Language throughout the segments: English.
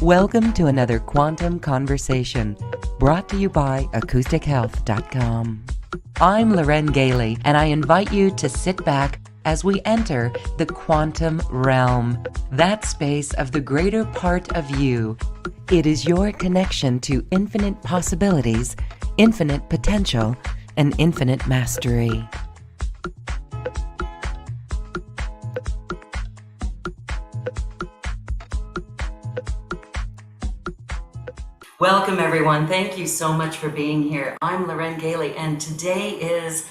Welcome to another Quantum Conversation, brought to you by AcousticHealth.com. I'm Loren Gailey, and I invite you to sit back as we enter the quantum realm, that space of the greater part of you. It is your connection to infinite possibilities, infinite potential, and infinite mastery. Welcome, everyone. Thank you so much for being here. I'm Loren Gailey, and today is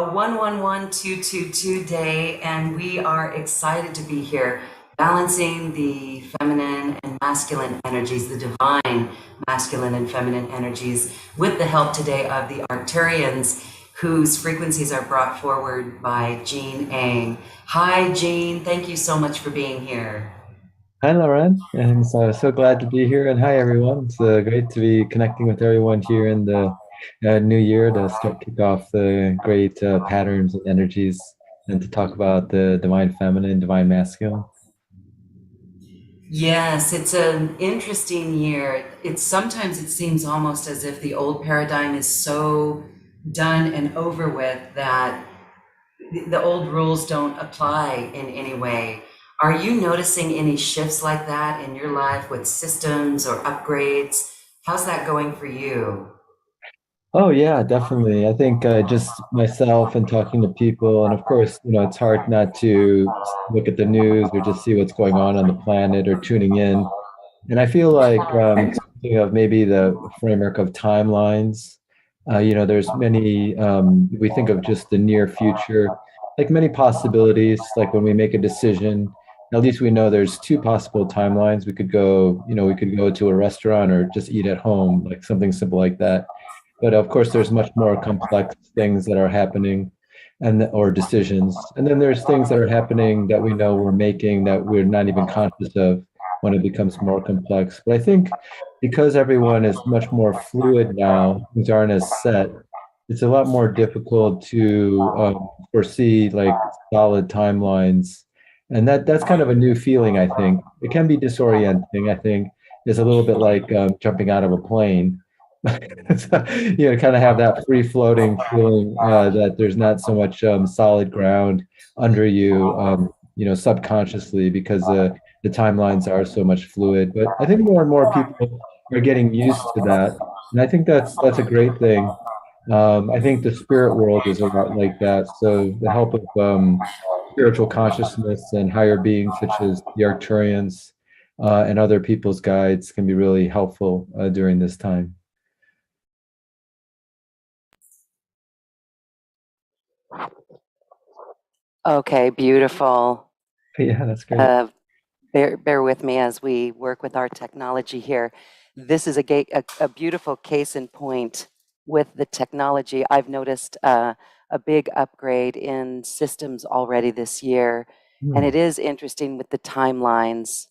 a 111222 day, and we are excited to be here, balancing the feminine and masculine energies, the divine masculine and feminine energies, with the help today of the Arcturians, whose frequencies are brought forward by Jean Ang. Hi, Jean. Thank you so much for being here. Hi, Lauren, and so glad to be here. And hi, everyone. It's great to be connecting with everyone here in the new year to kick off the great patterns and energies, and to talk about the divine feminine, divine masculine. Yes, it's an interesting year. Sometimes it seems almost as if the old paradigm is so done and over with that the old rules don't apply in any way. Are you noticing any shifts like that in your life with systems or upgrades? How's that going for you? Oh yeah, definitely. I think just myself and talking to people, and of course, it's hard not to look at the news or just see what's going on the planet or tuning in. And I feel like speaking of maybe the framework of timelines, there's many, we think of just the near future, like many possibilities, like when we make a decision, at least we know there's two possible timelines. We could go to a restaurant or just eat at home, like something simple like that. But of course, there's much more complex things that are happening or decisions. And then there's things that are happening that we know we're making that we're not even conscious of when it becomes more complex. But I think because everyone is much more fluid now, things aren't as set, it's a lot more difficult to foresee like solid timelines. And that's kind of a new feeling, I think. It can be disorienting, I think. It's a little bit like jumping out of a plane. So, kind of have that free floating feeling that there's not so much solid ground under you, subconsciously, because the timelines are so much fluid. But I think more and more people are getting used to that, and I think that's a great thing. I think the spirit world is a lot like that. So the help of spiritual consciousness and higher beings such as the Arcturians and other people's guides can be really helpful during this time. Okay, beautiful. Yeah, that's great. Bear with me as we work with our technology here. This is a beautiful case in point with the technology. I've noticed a big upgrade in systems already this year, and it is interesting with the timelines.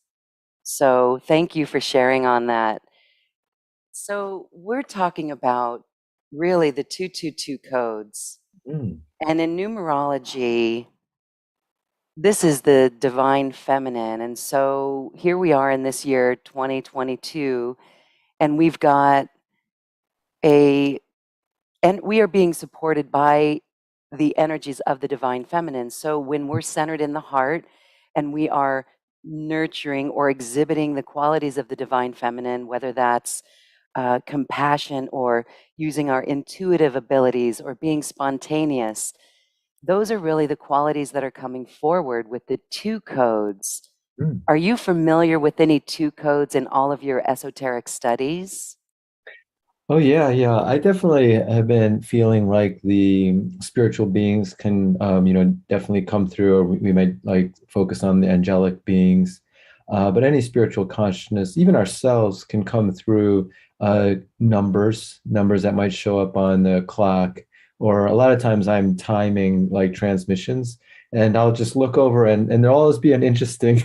So thank you for sharing on that. So we're talking about really the 222 codes. And in numerology, this is the divine feminine. And so here we are in this year, 2022, and we've got and we are being supported by the energies of the divine feminine. So when we're centered in the heart and we are nurturing or exhibiting the qualities of the divine feminine, whether that's compassion or using our intuitive abilities or being spontaneous, those are really the qualities that are coming forward with the two codes. Are you familiar with any two codes in all of your esoteric studies? Oh yeah, yeah. I definitely have been feeling like the spiritual beings can, definitely come through, or we might like focus on the angelic beings. But any spiritual consciousness, even ourselves, can come through numbers that might show up on the clock. Or a lot of times I'm timing like transmissions, and I'll just look over and there'll always be an interesting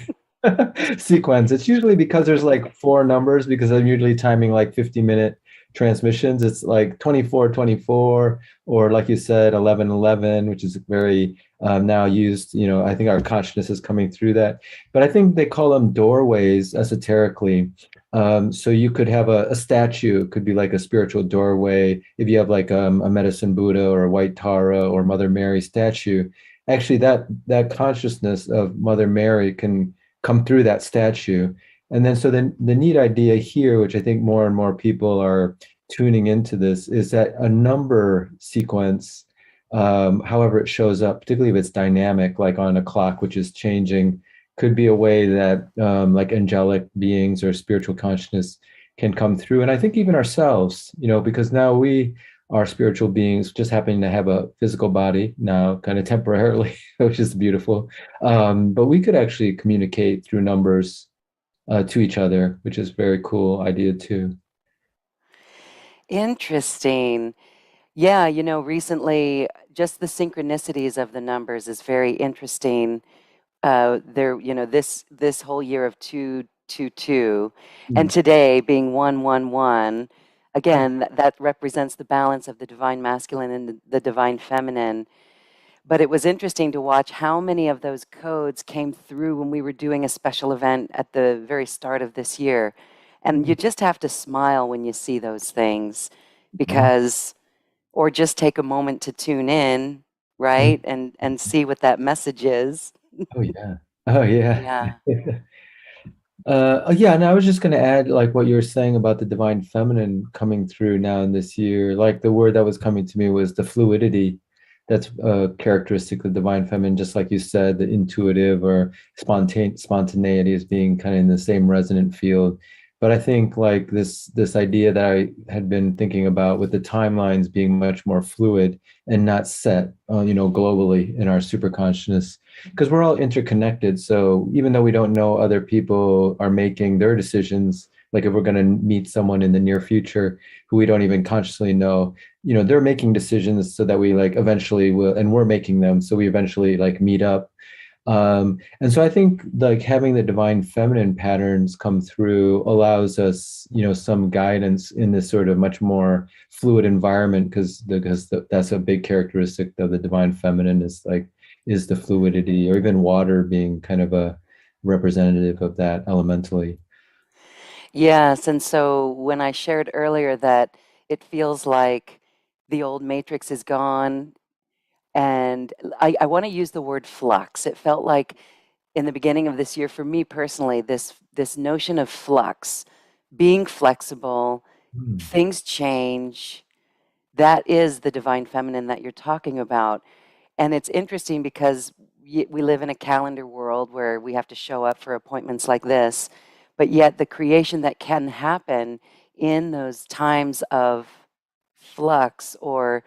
sequence. It's usually because there's like four numbers, because I'm usually timing like 50-minute transmissions. It's like 2424, or like you said, 1111, which is very now used. I think our consciousness is coming through that. But I think they call them doorways esoterically. So you could have a statue, it could be like a spiritual doorway. If you have like a medicine Buddha or a white Tara or Mother Mary statue, actually that consciousness of Mother Mary can come through that statue. And then so then the neat idea here, which I think more and more people are tuning into this, is that a number sequence, however it shows up, particularly if it's dynamic, like on a clock which is changing, could be a way that like angelic beings or spiritual consciousness can come through. And I think even ourselves, because now we are spiritual beings, just happening to have a physical body now, kind of temporarily, which is beautiful. But we could actually communicate through numbers to each other, which is very cool idea too. Interesting. Yeah, recently, just the synchronicities of the numbers is very interesting. This whole year of 222, and Mm. today being 111, again, that represents the balance of the divine masculine and the divine feminine. But it was interesting to watch how many of those codes came through when we were doing a special event at the very start of this year. And you just have to smile when you see those things Yeah. because, or just take a moment to tune in, right? And see what that message is. Oh yeah. Oh yeah. Yeah. Yeah, and I was just going to add, like what you were saying about the divine feminine coming through now in this year. Like the word that was coming to me was the fluidity. That's characteristic of divine feminine, just like you said, the intuitive or spontaneity is being kind of in the same resonant field. But I think like this idea that I had been thinking about with the timelines being much more fluid and not set, globally in our super consciousness, because we're all interconnected. So even though we don't know other people are making their decisions, like if we're going to meet someone in the near future who we don't even consciously know, they're making decisions so that we like eventually will, and we're making them so we eventually like meet up. And so I think like having the divine feminine patterns come through allows us, some guidance in this sort of much more fluid environment, because that's a big characteristic of the divine feminine is the fluidity, or even water being kind of a representative of that elementally. Yes, and so when I shared earlier that it feels like the old matrix is gone, and I want to use the word flux. It felt like in the beginning of this year, for me personally, this notion of flux, being flexible, Hmm. things change. That is the divine feminine that you're talking about. And it's interesting because we live in a calendar world where we have to show up for appointments like this, but yet the creation that can happen in those times of flux or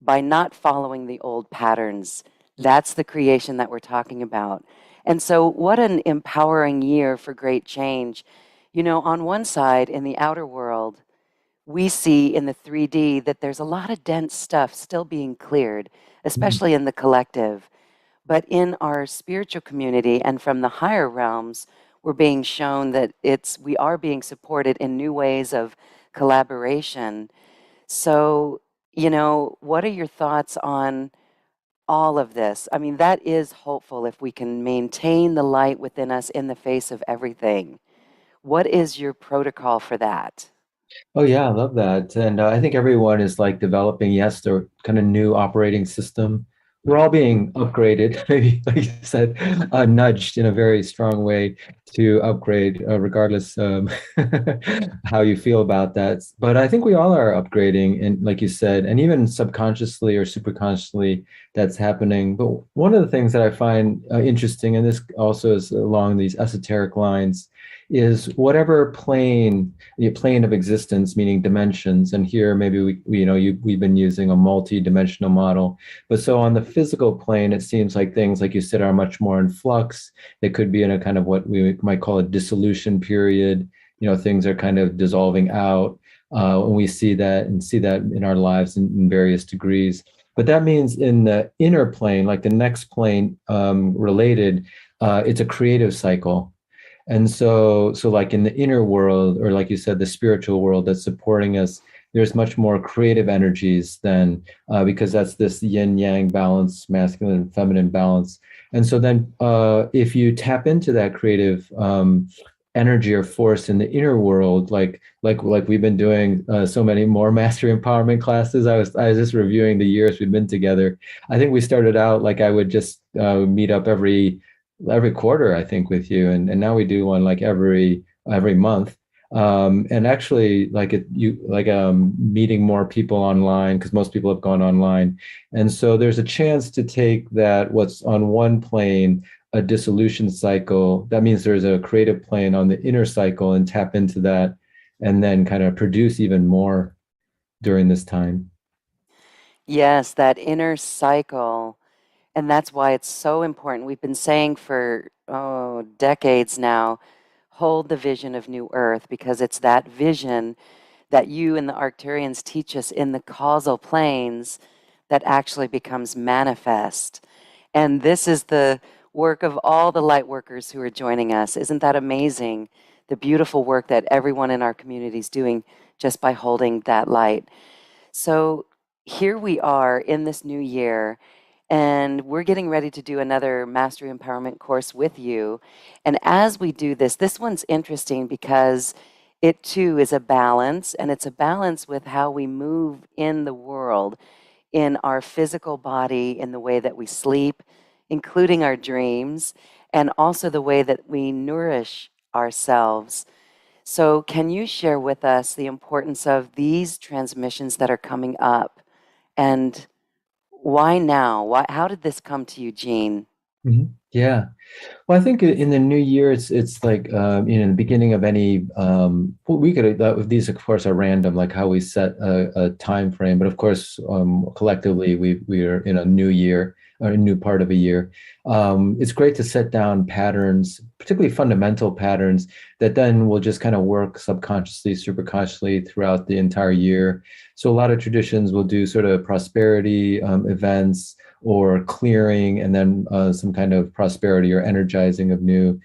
by not following the old patterns, that's the creation that we're talking about. And so, what an empowering year for great change. On one side, in the outer world, we see in the 3D that there's a lot of dense stuff still being cleared, Hmm. especially in the collective. But in our spiritual community and from the higher realms, we're being shown that we are being supported in new ways of collaboration. So, what are your thoughts on all of this? I mean, that is hopeful if we can maintain the light within us in the face of everything. What is your protocol for that? Oh yeah, I love that. And I think everyone is like developing, yes, their kind of new operating system. We're all being upgraded, maybe like you said, nudged in a very strong way to upgrade, regardless how you feel about that. But I think we all are upgrading, and like you said, and even subconsciously or superconsciously, that's happening. But one of the things that I find interesting, and this also is along these esoteric lines, is whatever plane, the plane of existence, meaning dimensions. And here, maybe we've been using a multi-dimensional model. But so on the physical plane, it seems like things, like you said, are much more in flux. They could be in a kind of what we might call a dissolution period. Things are kind of dissolving out. And we see that in our lives in various degrees. But that means in the inner plane, like the next plane related, it's a creative cycle. And so like in the inner world, or like you said, the spiritual world that's supporting us, there's much more creative energies than because that's this yin yang balance, masculine and feminine balance. And so then if you tap into that creative energy or force in the inner world, like we've been doing so many more mastery empowerment classes. I was just reviewing the years we've been together. I think we started out like I would just meet up every quarter, I think, with you, and now we do one like every month. And actually, like you like meeting more people online because most people have gone online, and so there's a chance to take that what's on one plane, a dissolution cycle. That means there's a creative plane on the inner cycle and tap into that, and then kind of produce even more during this time. Yes, that inner cycle. And that's why it's so important. We've been saying for, oh, decades now, hold the vision of New Earth, because it's that vision that you and the Arcturians teach us in the causal planes that actually becomes manifest. And this is the work of all the light workers who are joining us. Isn't that amazing? The beautiful work that everyone in our community is doing just by holding that light. So here we are in this new year, and we're getting ready to do another Mastery Empowerment course with you. And as we do this, this one's interesting because it too is a balance, and it's a balance with how we move in the world, in our physical body, in the way that we sleep, including our dreams, and also the way that we nourish ourselves. So, can you share with us the importance of these transmissions that are coming up, and why now? How did this come to you, Jean? Yeah. Well, I think in the new year, it's like the beginning of any well, we could these of course are random, like how we set a time frame, but of course collectively we are in a new year or a new part of a year. It's great to set down patterns, particularly fundamental patterns that then will just kind of work subconsciously, superconsciously throughout the entire year. So a lot of traditions will do sort of prosperity events or clearing, and then some kind of prosperity or energizing of new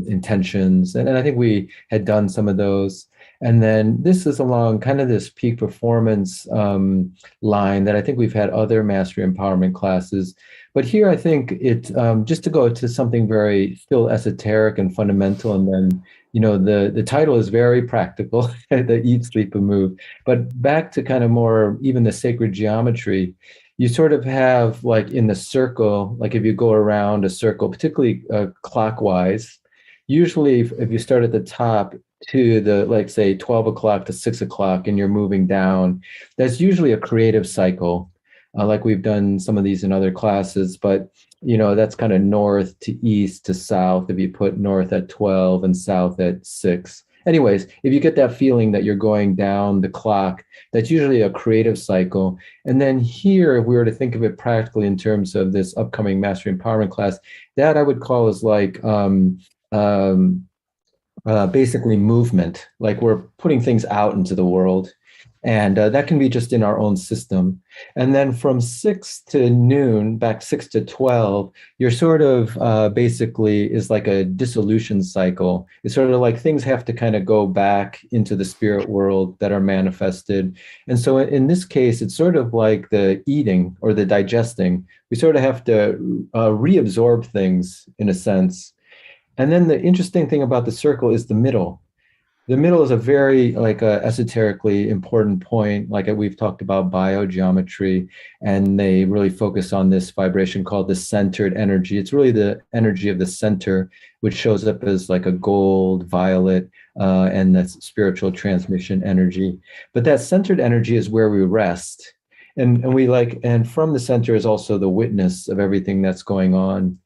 intentions. And I think we had done some of those. And then this is along kind of this peak performance line that I think we've had other mastery empowerment classes. But here I think it just to go to something very still esoteric and fundamental, and then the title is very practical, the eat, sleep, and move. But back to kind of more even the sacred geometry, you sort of have like in the circle, like if you go around a circle, particularly clockwise, usually if you start at the top to the, like say 12 o'clock to 6 o'clock and you're moving down, that's usually a creative cycle. Like we've done some of these in other classes, but that's kind of north to east to south if you put north at 12 and south at 6. Anyways, if you get that feeling that you're going down the clock, that's usually a creative cycle. And then here, if we were to think of it practically in terms of this upcoming Mastery Empowerment class, that I would call is like basically movement, like we're putting things out into the world. And that can be just in our own system. And then from 6 to noon, back 6 to 12, you're sort of basically is like a dissolution cycle. It's sort of like things have to kind of go back into the spirit world that are manifested. And so in this case, it's sort of like the eating or the digesting. We sort of have to reabsorb things in a sense. And then the interesting thing about the circle is the middle. The middle is a very like esoterically important point. Like we've talked about biogeometry, and they really focus on this vibration called the centered energy. It's really the energy of the center, which shows up as like a gold, violet, and that's spiritual transmission energy. But that centered energy is where we rest. And we like, and from the center is also the witness of everything that's going on.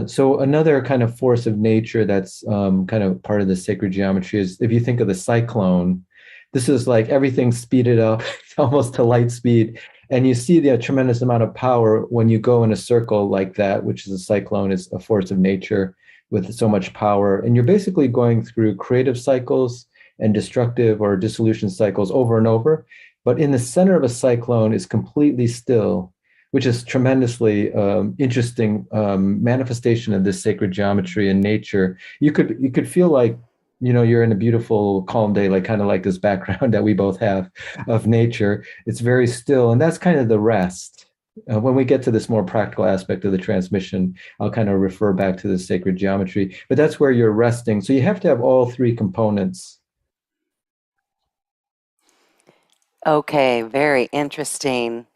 So another kind of force of nature that's kind of part of the sacred geometry is if you think of the cyclone, this is like everything speeded up almost to light speed. And you see the tremendous amount of power when you go in a circle like that, which is a cyclone, is a force of nature with so much power. And you're basically going through creative cycles and destructive or dissolution cycles over and over. But in the center of a cyclone is completely still, which is tremendously interesting manifestation of this sacred geometry in nature. You could feel like you're in a beautiful calm day, like kind of like this background that we both have of nature. It's very still, and that's kind of the rest. When we get to this more practical aspect of the transmission, I'll kind of refer back to the sacred geometry, but that's where you're resting. So you have to have all three components. Okay, very interesting.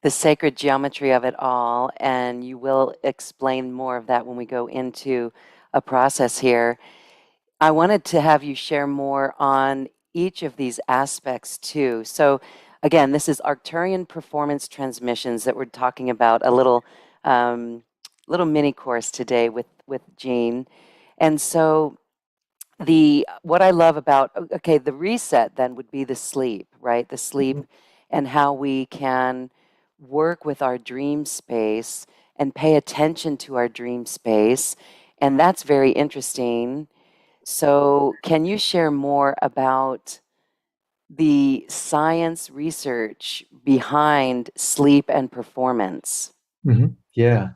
The sacred geometry of it all, and you will explain more of that when we go into a process here. I wanted to have you share more on each of these aspects too. So, again, this is Arcturian performance transmissions that we're talking about, a little mini course today with Jean. And so, the what I love about okay, the reset then would be the sleep, right? The sleep and how we can work with our dream space and pay attention to our dream space. And that's very interesting. So, can you share more about the science research behind sleep and performance? Yeah.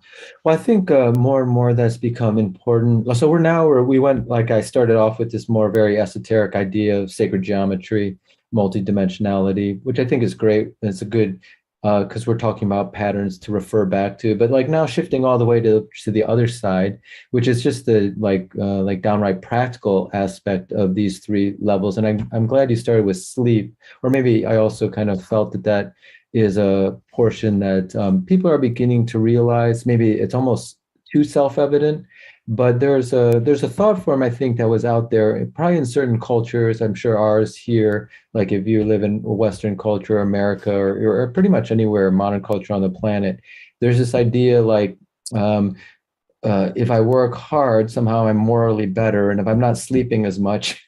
Well, I think more and more that's become important. So we went, like I started off with this more very esoteric idea of sacred geometry, multidimensionality, which I think is great. It's a good, because we're talking about patterns to refer back to. But like now shifting all the way to the other side, which is just the like downright practical aspect of these three levels. And I'm glad you started with sleep, or maybe I also kind of felt that is a portion that people are beginning to realize. Maybe it's almost too self-evident, but there's a thought form I think that was out there, probably in certain cultures. I'm sure ours here, like if you live in Western culture, America, or pretty much anywhere modern culture on the planet, there's this idea like if I work hard, somehow I'm morally better, and if I'm not sleeping as much,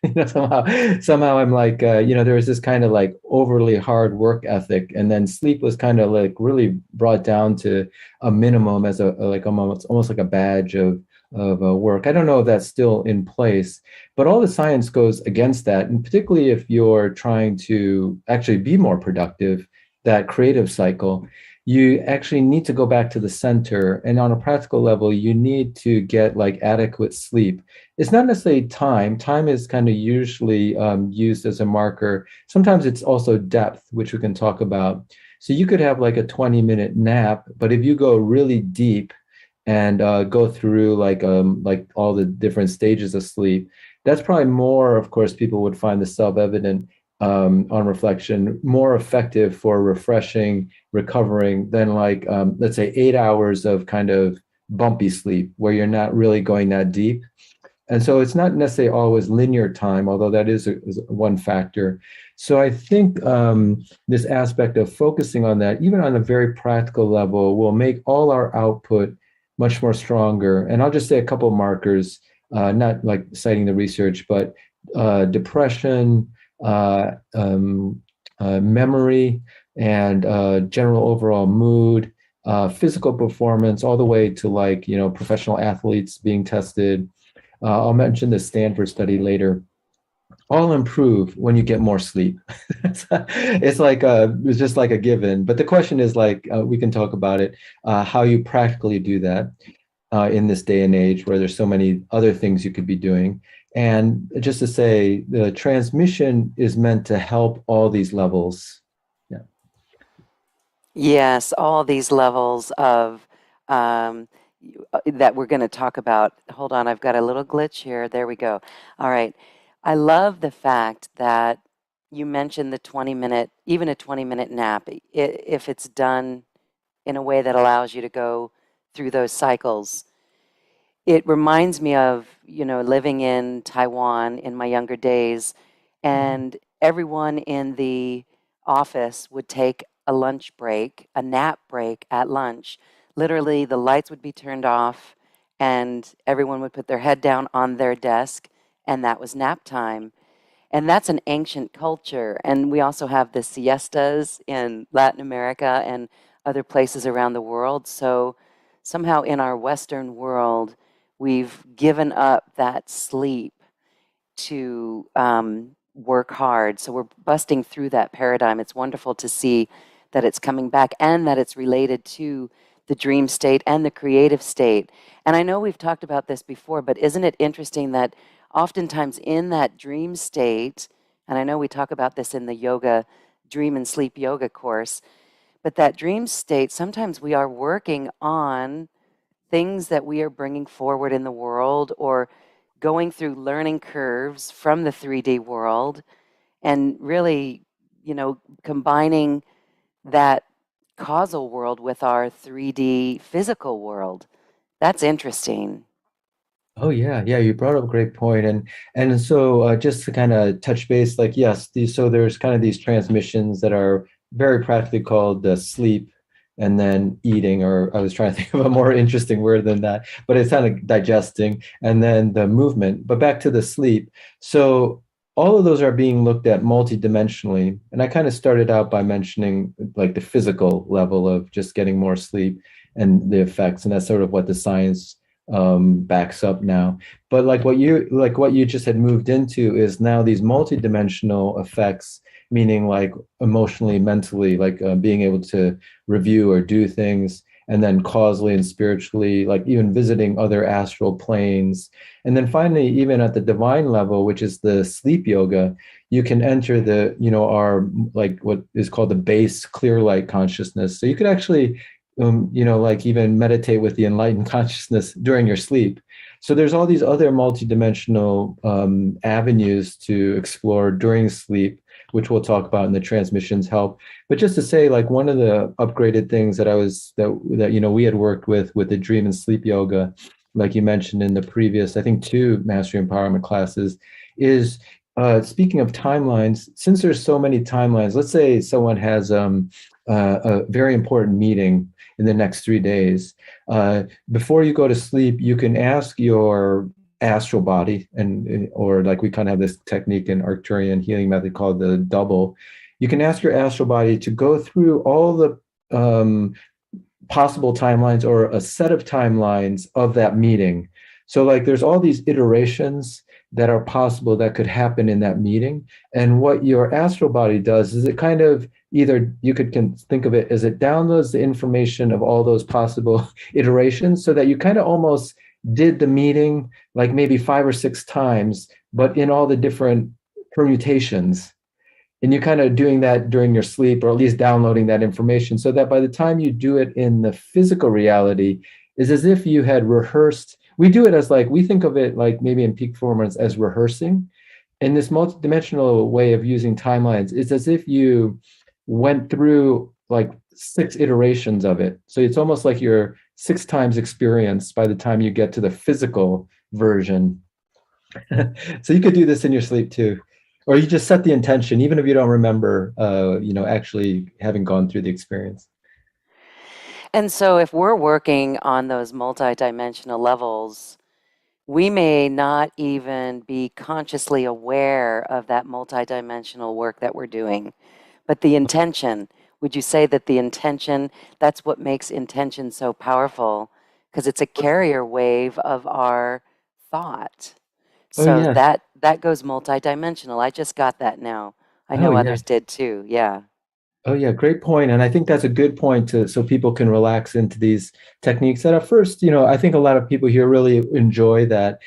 somehow I'm like, there was this kind of like overly hard work ethic, and then sleep was kind of like really brought down to a minimum as a like almost like a badge of work. I don't know if that's still in place, but all the science goes against that, and particularly if you're trying to actually be more productive, that creative cycle, you actually need to go back to the center. And on a practical level, you need to get like adequate sleep. It's not necessarily time. Time is kind of usually used as a marker. Sometimes it's also depth, which we can talk about. So you could have like a 20-minute nap, but if you go really deep and go through like all the different stages of sleep, that's probably more, of course, people would find the self-evident on reflection, more effective for refreshing, recovering than like, let's say, 8 hours of kind of bumpy sleep where you're not really going that deep. And so it's not necessarily always linear time, although that is one factor. So I think this aspect of focusing on that, even on a very practical level, will make all our output much more stronger. And I'll just say a couple of markers, not like citing the research, but depression, uh, um, memory, and general overall mood, physical performance, all the way to like, professional athletes being tested. I'll mention the Stanford study later. All improve when you get more sleep. It's just like a given. But the question is like, we can talk about it, how you practically do that in this day and age where there's so many other things you could be doing. And just to say, the transmission is meant to help all these levels. Yeah. Yes, all these levels of that we're going to talk about. Hold on, I've got a little glitch here. There we go. All right. I love the fact that you mentioned the 20-minute, even a 20-minute nap, if it's done in a way that allows you to go through those cycles. It reminds me of, living in Taiwan in my younger days, and everyone in the office would take a lunch break, a nap break at lunch. Literally, the lights would be turned off, and everyone would put their head down on their desk, and that was nap time. And that's an ancient culture. And we also have the siestas in Latin America and other places around the world. So somehow in our Western world, we've given up that sleep to work hard. So we're busting through that paradigm. It's wonderful to see that it's coming back and that it's related to the dream state and the creative state. And I know we've talked about this before, but isn't it interesting that oftentimes in that dream state, and I know we talk about this in the yoga, dream and sleep yoga course, but that dream state, sometimes we are working on things that we are bringing forward in the world or going through learning curves from the 3D world and really, combining that causal world with our 3D physical world. That's interesting. Oh yeah, yeah, you brought up a great point. And so just to kind of touch base, like yes, so there's kind of these transmissions that are very practically called sleep and then eating, or I was trying to think of a more interesting word than that, but it's kind of digesting and then the movement. But back to the sleep. So all of those are being looked at multidimensionally. And I kind of started out by mentioning like the physical level of just getting more sleep and the effects. And that's sort of what the science backs up now. But like what you just had moved into is now these multidimensional effects, meaning like emotionally, mentally, like being able to review or do things, and then causally and spiritually, like even visiting other astral planes. And then finally, even at the divine level, which is the sleep yoga, you can enter our like what is called the base clear light consciousness. So you could actually like even meditate with the enlightened consciousness during your sleep. So there's all these other multidimensional avenues to explore during sleep, which we'll talk about in the transmissions help. But just to say, like one of the upgraded things that we had worked with the dream and sleep yoga, like you mentioned in the previous, I think 2 mastery empowerment classes, is speaking of timelines. Since there's so many timelines, let's say someone has a very important meeting in the next 3 days. Before you go to sleep, you can ask your astral body, or like we kind of have this technique in Arcturian healing method called the double. You can ask your astral body to go through all the possible timelines or a set of timelines of that meeting. So like there's all these iterations that are possible that could happen in that meeting. And what your astral body does is it kind of either you can think of it as it downloads the information of all those possible iterations so that you kind of almost did the meeting like maybe 5 or 6 times, but in all the different permutations. And you're kind of doing that during your sleep, or at least downloading that information so that by the time you do it in the physical reality, is as if you had rehearsed. We do it as like, we think of it like maybe in peak performance as rehearsing. And this multidimensional way of using timelines, it's as if you went through like 6 iterations of it. So it's almost like you're 6 times experienced by the time you get to the physical version. So you could do this in your sleep too. Or you just set the intention, even if you don't remember, actually having gone through the experience. And so if we're working on those multidimensional levels, we may not even be consciously aware of that multidimensional work that we're doing. But the intention, would you say that the intention, that's what makes intention so powerful? Because it's a carrier wave of our thought. Oh So yeah. that goes multidimensional. I just got that now. I Oh know yeah. others did too. Yeah. Oh yeah, great point. And I think that's a good point so people can relax into these techniques that at first, I think a lot of people here really enjoy that.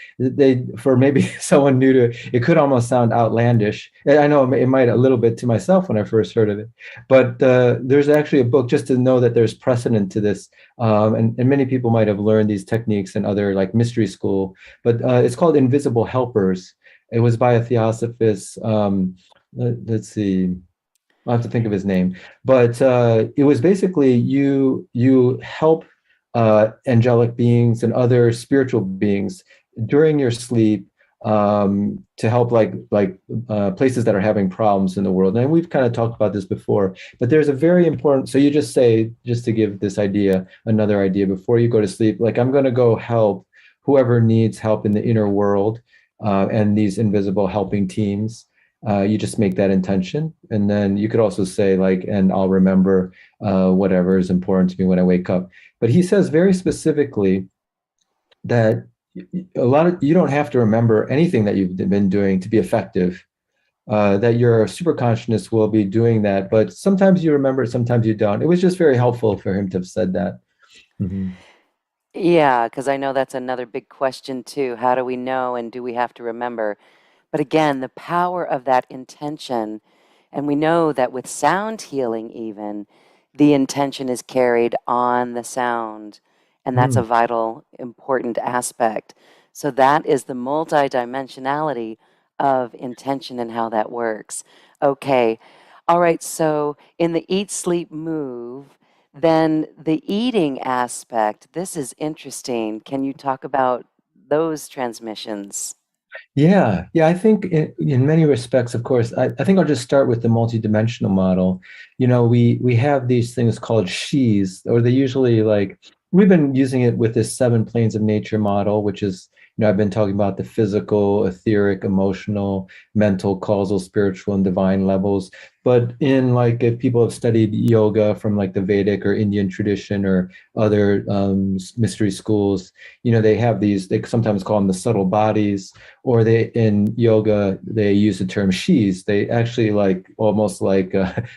For maybe someone new to it could almost sound outlandish. And I know it might a little bit to myself when I first heard of it, but there's actually a book just to know that there's precedent to this. And many people might have learned these techniques in other like mystery school, but it's called Invisible Helpers. It was by a theosophist. Let's see. I'll have to think of his name, but it was basically you help angelic beings and other spiritual beings during your sleep to help like places that are having problems in the world. And we've kind of talked about this before, but there's a very important. So you just say, just to give this idea, another idea before you go to sleep, like I'm going to go help whoever needs help in the inner world, and these invisible helping teams. You just make that intention. And then you could also say like, and I'll remember whatever is important to me when I wake up. But he says very specifically that you don't have to remember anything that you've been doing to be effective. That your super consciousness will be doing that. But sometimes you remember, sometimes you don't. It was just very helpful for him to have said that. Mhm. Yeah, because I know that's another big question too. How do we know and do we have to remember? But again, the power of that intention, and we know that with sound healing, even the intention is carried on the sound, and that's a Mm. vital, important aspect. So, that is the multidimensionality of intention and how that works. Okay, all right, so in the eat, sleep, move, then the eating aspect, this is interesting. Can you talk about those transmissions? Yeah, yeah, I think in many respects, of course, I think I'll just start with the multidimensional model. You know, we have these things called she's, or they usually like we've been using it with this seven planes of nature model, which is, I've been talking about the physical, etheric, emotional, mental, causal, spiritual, and divine levels. But in like if people have studied yoga from like the Vedic or Indian tradition or other mystery schools, they have these, they sometimes call them the subtle bodies, or they in yoga they use the term sheaths. They actually like almost like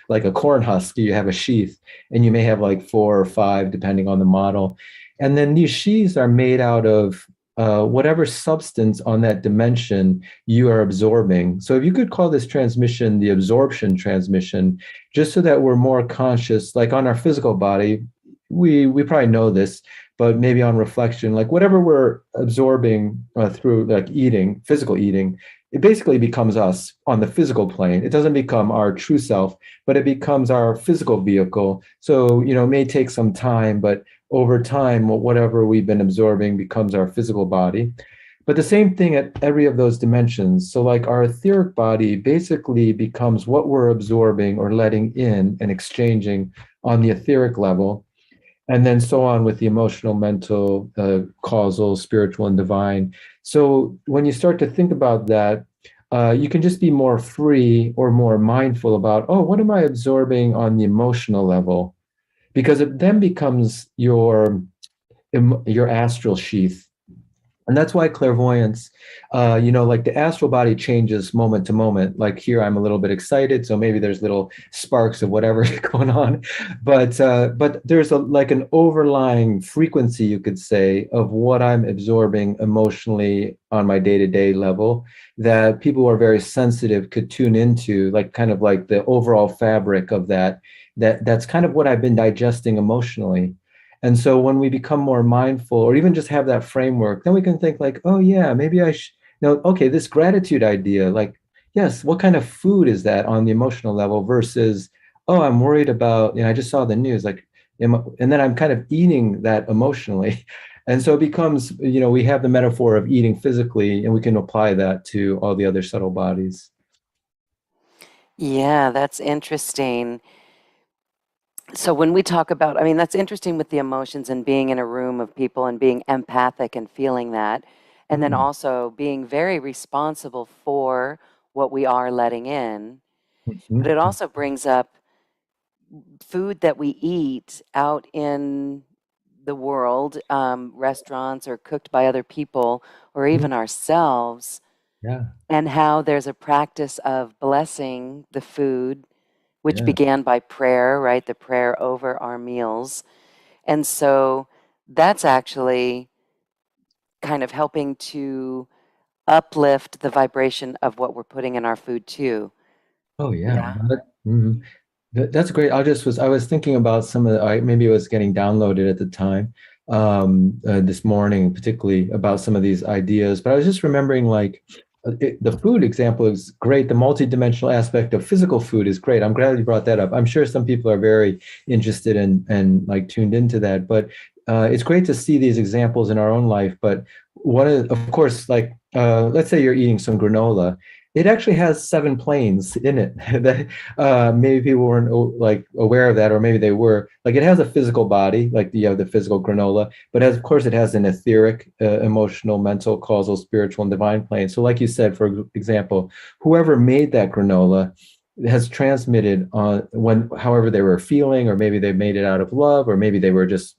like a corn husk. You have a sheath, and you may have like four or five depending on the model, and then these sheaths are made out of whatever substance on that dimension you are absorbing. So if you could call this transmission the absorption transmission, just so that we're more conscious, like on our physical body, we probably know this, but maybe on reflection, like whatever we're absorbing through like eating, physical eating, it basically becomes us on the physical plane. It doesn't become our true self, but it becomes our physical vehicle. So, it may take some time, but over time, whatever we've been absorbing becomes our physical body. But the same thing at every of those dimensions. So, like our etheric body basically becomes what we're absorbing or letting in and exchanging on the etheric level, and then so on with the emotional, mental, causal, spiritual, and divine. So when you start to think about that, you can just be more free or more mindful about, oh, what am I absorbing on the emotional level? Because it then becomes your astral sheath. And that's why clairvoyance, like the astral body changes moment to moment. Like here, I'm a little bit excited, so maybe there's little sparks of whatever going on, but there's like an overlying frequency, you could say, of what I'm absorbing emotionally on my day-to-day level that people who are very sensitive could tune into, like kind of like the overall fabric of that. That's kind of what I've been digesting emotionally. And so when we become more mindful or even just have that framework, then we can think like, oh yeah, maybe I should okay, this gratitude idea, like, yes, what kind of food is that on the emotional level versus, oh, I'm worried about, I just saw the news, like, and then I'm kind of eating that emotionally. And so it becomes, we have the metaphor of eating physically, and we can apply that to all the other subtle bodies. Yeah, that's interesting. So when we talk about, I mean, that's interesting with the emotions and being in a room of people and being empathic and feeling that, and then Mm. also being very responsible for what we are letting in. But Mhm. it also brings up food that we eat out in the world, restaurants or cooked by other people or Mm. even ourselves, Yeah, and how there's a practice of blessing the food, which yeah. began by prayer, right? The prayer over our meals. And so that's actually kind of helping to uplift the vibration of what we're putting in our food too. Oh yeah. Yeah. Mhm. That's great. I was thinking about some of maybe it was getting downloaded at the time, this morning, particularly about some of these ideas. But I was just remembering like the food example is great. The multidimensional aspect of physical food is great. I'm glad you brought that up. I'm sure some people are very interested in and like tuned into that. But it's great to see these examples in our own life. But of course, like let's say you're eating some granola. It actually has seven planes in it that maybe people weren't like aware of that, or maybe they were. Like it has a physical body, like you have the physical granola, but of course it has an etheric, emotional, mental, causal, spiritual, and divine plane. So, like you said, for example, whoever made that granola has transmitted on when however they were feeling, or maybe they made it out of love, or maybe they're just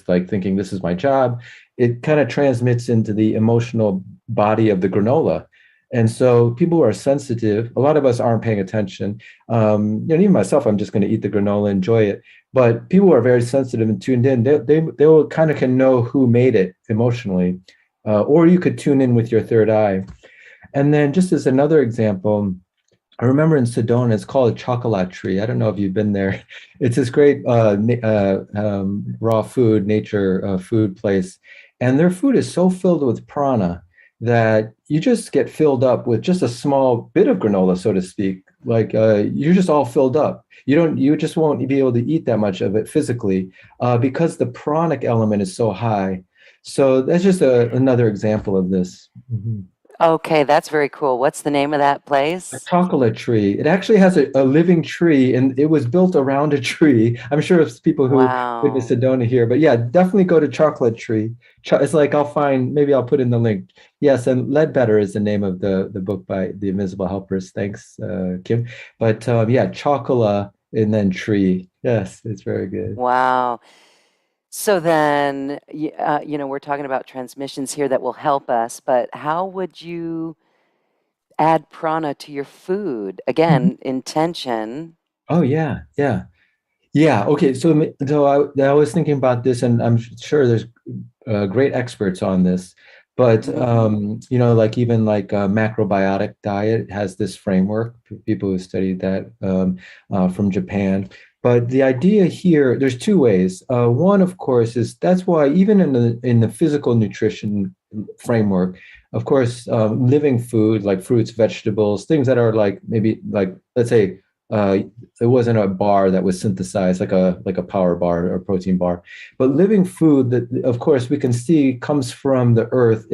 like thinking this is my job. It kind of transmits into the emotional body of the granola. And so people who are sensitive, a lot of us aren't paying attention. Even myself, I'm just going to eat the granola, enjoy it. But people who are very sensitive and tuned in, they will kind of can know who made it emotionally. Or you could tune in with your third eye. And then just as another example, I remember in Sedona, it's called a chocolate tree. I don't know if you've been there. It's this great raw food, nature food place. And their food is so filled with prana that you just get filled up with just a small bit of granola, so to speak. Like you're just all filled up. You just won't be able to eat that much of it physically because the pranic element is so high. So that's just another example of this. Mhm. Okay, that's very cool. What's the name of that A place? chocolate tree. It actually has a living tree and it was built around a tree. I'm sure it's people who live in Wow. Sedona here, but yeah, definitely go to Chocolate Tree. It's like maybe I'll put in the link. Yes, and Ledbetter is the name of the book by the Invisible Helpers. Thanks, Kim. But yeah, chocolate and then tree. Yes, it's very good. Wow. So then, we're talking about transmissions here that will help us, but how would you add prana to your food? Mhm. Again, intention. Oh yeah, yeah. Yeah, okay. So I was thinking about this, and I'm sure there's great experts on this. But Mhm. like even like Macrobiotic Diet has this framework. People who studied that from Japan. But the idea here, there's two ways. One, of course, is that's why even in the physical nutrition framework, of course, living food like fruits, vegetables, things that are like maybe like let's say uh, it wasn't a bar that was synthesized like a power bar or protein bar, but living food that of course we can see comes from the earth.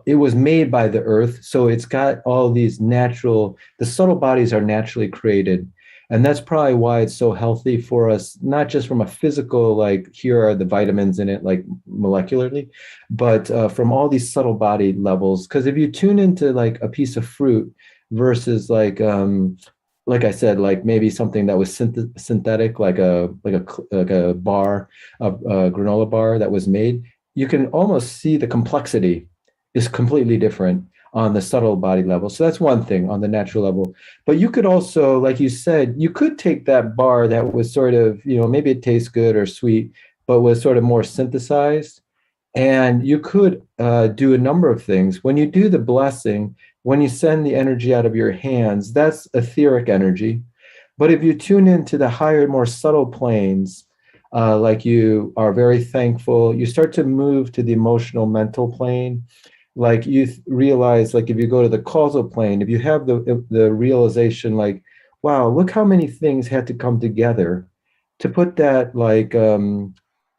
It was made by the earth, so it's got all these the subtle bodies are naturally created, and that's probably why it's so healthy for us, not just from a physical like here are the vitamins in it like molecularly, but from all these subtle body levels. Because if you tune into like a piece of fruit versus like I said, like maybe something that was synthetic, like a bar, a granola bar that was made, you can almost see the complexity is completely different on the subtle body level. So that's one thing on the natural level. But you could also, like you said, you could take that bar that was sort of, maybe it tastes good or sweet, but was sort of more synthesized, and you could do a number of things. When you do the blessing, when you send the energy out of your hands, that's etheric energy. But if you tune into the higher, more subtle planes, like you are very thankful, you start to move to the emotional, mental plane. Like you realize, like if you go to the causal plane, if you have the realization, like, wow, look how many things had to come together to put that like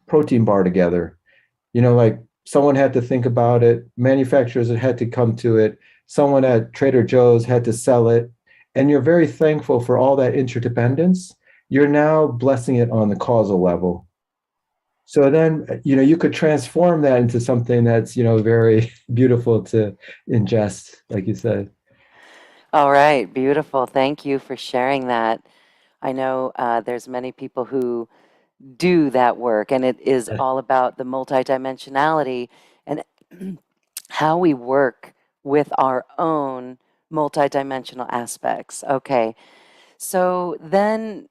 protein bar together. Like someone had to think about it, manufacturers had to come to it, someone at Trader Joe's had to sell it, and you're very thankful for all that interdependence. You're now blessing it on the causal level. So then, you could transform that into something that's, very beautiful to ingest, like you said. All right, beautiful. Thank you for sharing that. I know there's many people who do that work, and it is all about the multidimensionality and how we work with our own multidimensional aspects. Okay, so then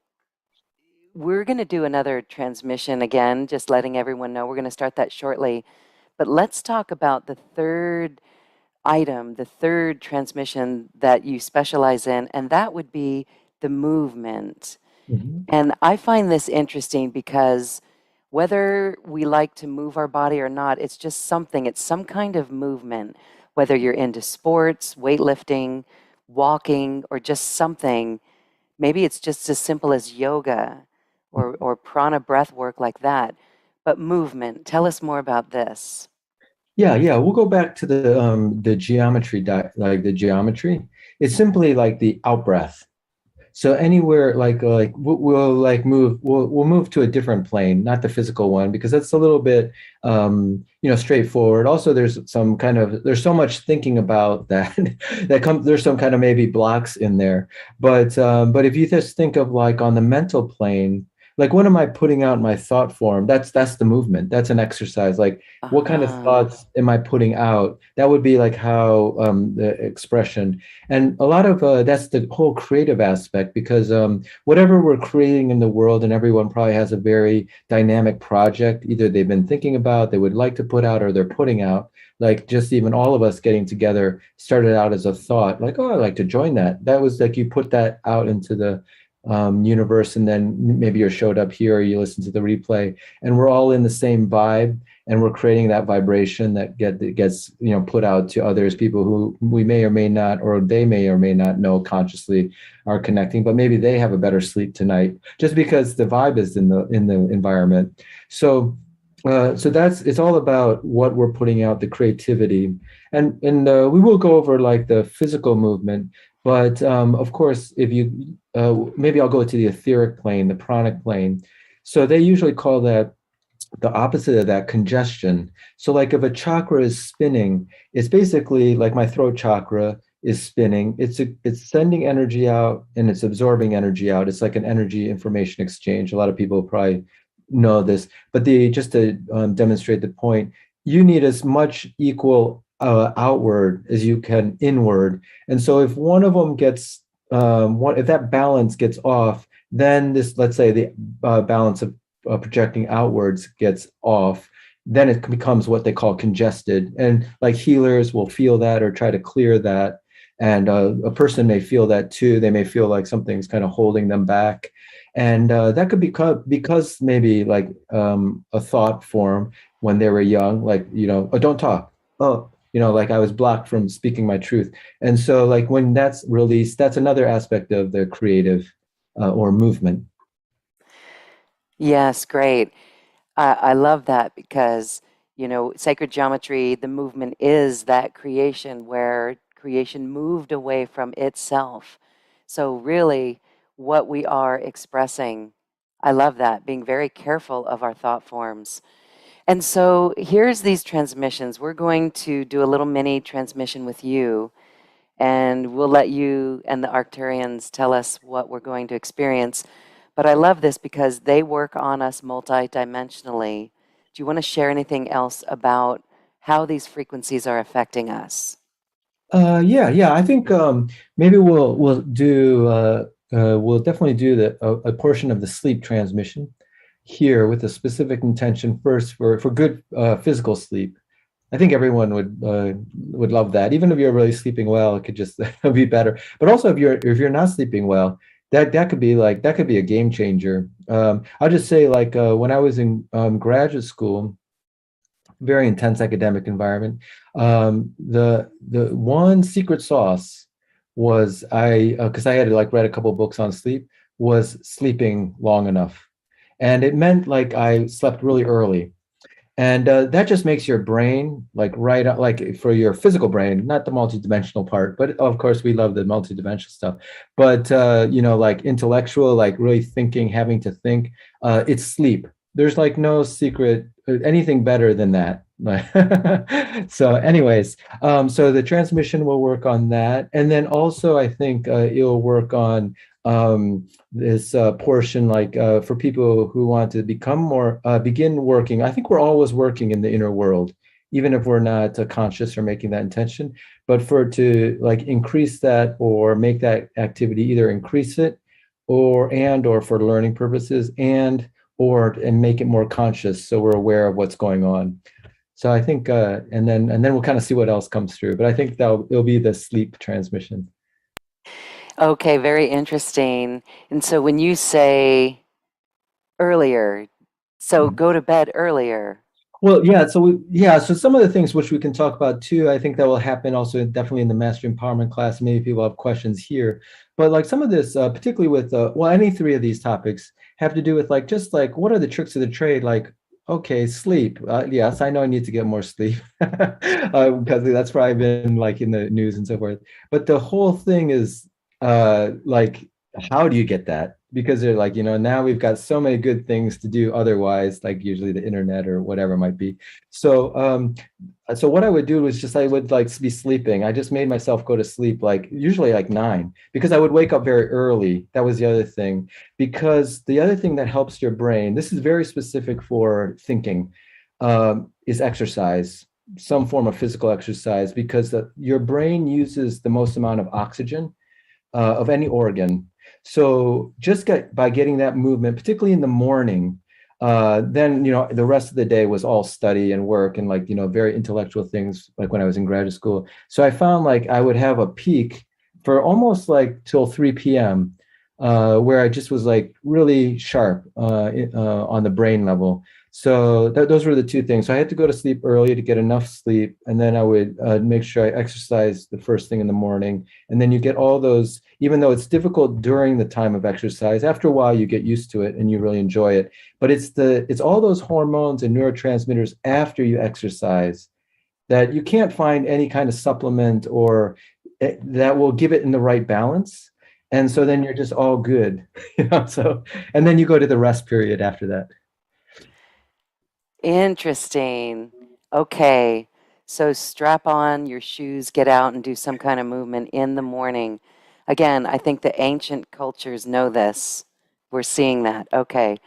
we're going to do another transmission again, just letting everyone know we're going to start that shortly. But let's talk about the third item, the third transmission that you specialize in, and that would be the movement. Mhm. And I find this interesting because whether we like to move our body or not, it's just something, it's some kind of movement, whether you're into sports, weightlifting, walking, or just something. Maybe it's just as simple as yoga or prana breath work like that. But movement, tell us more about this. Yeah, yeah. We'll go back to the geometry, like the geometry. It's simply like the out breath. So anywhere like we'll like we'll move to a different plane, not the physical one, because that's a little bit straightforward. Also, there's so much thinking about that there's some kind of maybe blocks in there. But if you just think of like on the mental plane, like what am I putting out in my thought form? That's the movement. That's an exercise. Like what kind of Uh-huh. thoughts am I putting out? That would be like how the expression. And a lot of that's the whole creative aspect because whatever we're creating in the world, and everyone probably has a very dynamic project, either they've been thinking about, they would like to put out, or they're putting out. Like just even all of us getting together started out as a thought, like, oh, I'd like to join that. That was like you put that out into the universe, and then maybe you're showed up here, or you listen to the replay, and we're all in the same vibe, and we're creating that vibration that gets put out to others, people who we may or may not, or they may or may not know consciously are connecting, but maybe they have a better sleep tonight just because the vibe is in the environment. So so that's it's all about what we're putting out, the creativity, and we will go over like the physical movement, but of course, if you maybe I'll go to the etheric plane, the pranic plane. So they usually call that the opposite of that, congestion. So like if a chakra is spinning, it's basically like my throat chakra is spinning. It's sending energy out and it's absorbing energy out. It's like an energy information exchange. A lot of people probably know this, but the just to demonstrate the point, you need as much equal outward as you can inward. And so if one of them gets one, if that balance gets off, then this, let's say the balance of projecting outwards gets off, then it becomes what they call congested. And like healers will feel that or try to clear that. And a person may feel that too. They may feel like something's kind of holding them back. And that could be because maybe like a thought form when they were young, like, oh, don't talk. Oh, like I was blocked from speaking my truth. And so like when that's released, that's another aspect of the creative or movement. Yes, great. I love that because, sacred geometry, the movement is that creation where creation moved away from itself. So, really, what we are expressing, I love that, being very careful of our thought forms. And so, here's these transmissions. We're going to do a little mini transmission with you, and we'll let you and the Arcturians tell us what we're going to experience. But I love this because they work on us multidimensionally. Do you want to share anything else about how these frequencies are affecting us? Yeah. I think maybe we'll definitely do a portion of the sleep transmission here with a specific intention first for good physical sleep. I think everyone would love that. Even if you're really sleeping well, it could just be better. But also if you're not sleeping well, that could be a game changer. I'll just say like when I was in graduate school, very intense academic environment. The one secret sauce was I because I had like read a couple of books on sleep, was sleeping long enough, and it meant like I slept really early, and that just makes your brain like right up, like for your physical brain, not the multidimensional part, but of course we love the multidimensional stuff, but like intellectual, like really thinking, having to think, it's sleep. There's like no secret anything better than that. So anyways, so the transmission will work on that, and then also I think it'll work on this portion, like for people who want to become more, begin working. I think we're always working in the inner world, even if we're not conscious or making that intention. But for to like increase that or make that activity, either increase it or for learning purposes and make it more conscious so we're aware of what's going on. So I think, and then we'll kind of see what else comes through. But I think it'll be the sleep transmission. Okay, very interesting. And so when you say earlier, so Mhm. go to bed earlier. Well, yeah. So some of the things which we can talk about too, I think that will happen also definitely in the master empowerment class. Maybe people have questions here, but like some of this, particularly with well, any three of these topics have to do with like just like what are the tricks of the trade? Like, okay, sleep. Yes, I know I need to get more sleep because that's probably been like in the news and so forth. But the whole thing is like, how do you get that? because they're like, now we've got so many good things to do otherwise, like usually the internet or whatever it might be. So what I would do was just I would like be sleeping. I just made myself go to sleep like usually like 9 because I would wake up very early. That was the other thing. Because the other thing that helps your brain, this is very specific for thinking, is exercise, some form of physical exercise, because your brain uses the most amount of oxygen of any organ. So just by getting that movement, particularly in the morning, then the rest of the day was all study and work and like very intellectual things like when I was in graduate school. So I found like I would have a peak for almost like till 3 p.m. Where I just was like really sharp on the brain level. So those were the two things. So I had to go to sleep early to get enough sleep, and then I would make sure I exercised the first thing in the morning. And then you get all those, even though it's difficult during the time of exercise, after a while you get used to it and you really enjoy it. But it's all those hormones and neurotransmitters after you exercise that you can't find any kind of supplement or that will give it in the right balance. And so then you're just all good, so, and then you go to the rest period after that. Interesting. Okay. So strap on your shoes, get out and do some kind of movement in the morning. Again, I think the ancient cultures know this. We're seeing that. Okay.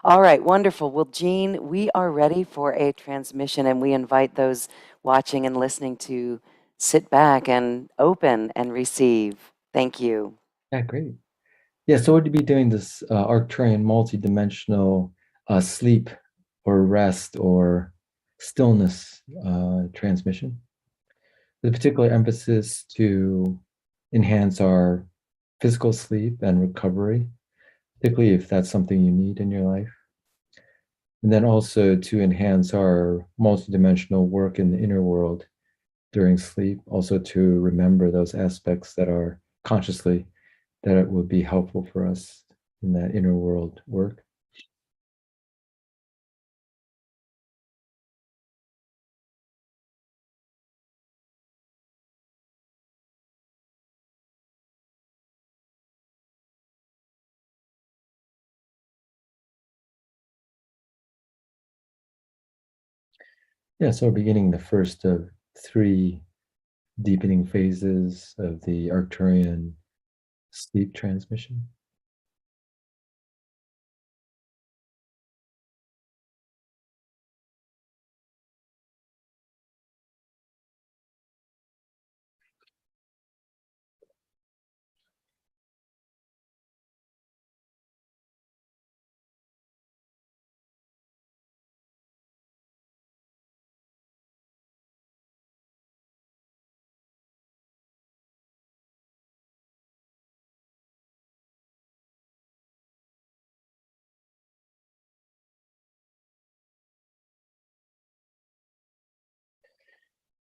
All right. Wonderful. Well, Jean, we are ready for a transmission, and we invite those watching and listening to sit back and open and receive. Thank you. Yeah, great. Yeah, so we'd be doing this Arcturian multidimensional sleep or rest or stillness transmission. The particular emphasis to enhance our physical sleep and recovery, particularly if that's something you need in your life. And then also to enhance our multidimensional work in the inner world during sleep, also to remember those aspects that are consciously that it would be helpful for us in that inner world work. Yeah, so we're beginning the first of 3 deepening phases of the Arcturian sleep transmission.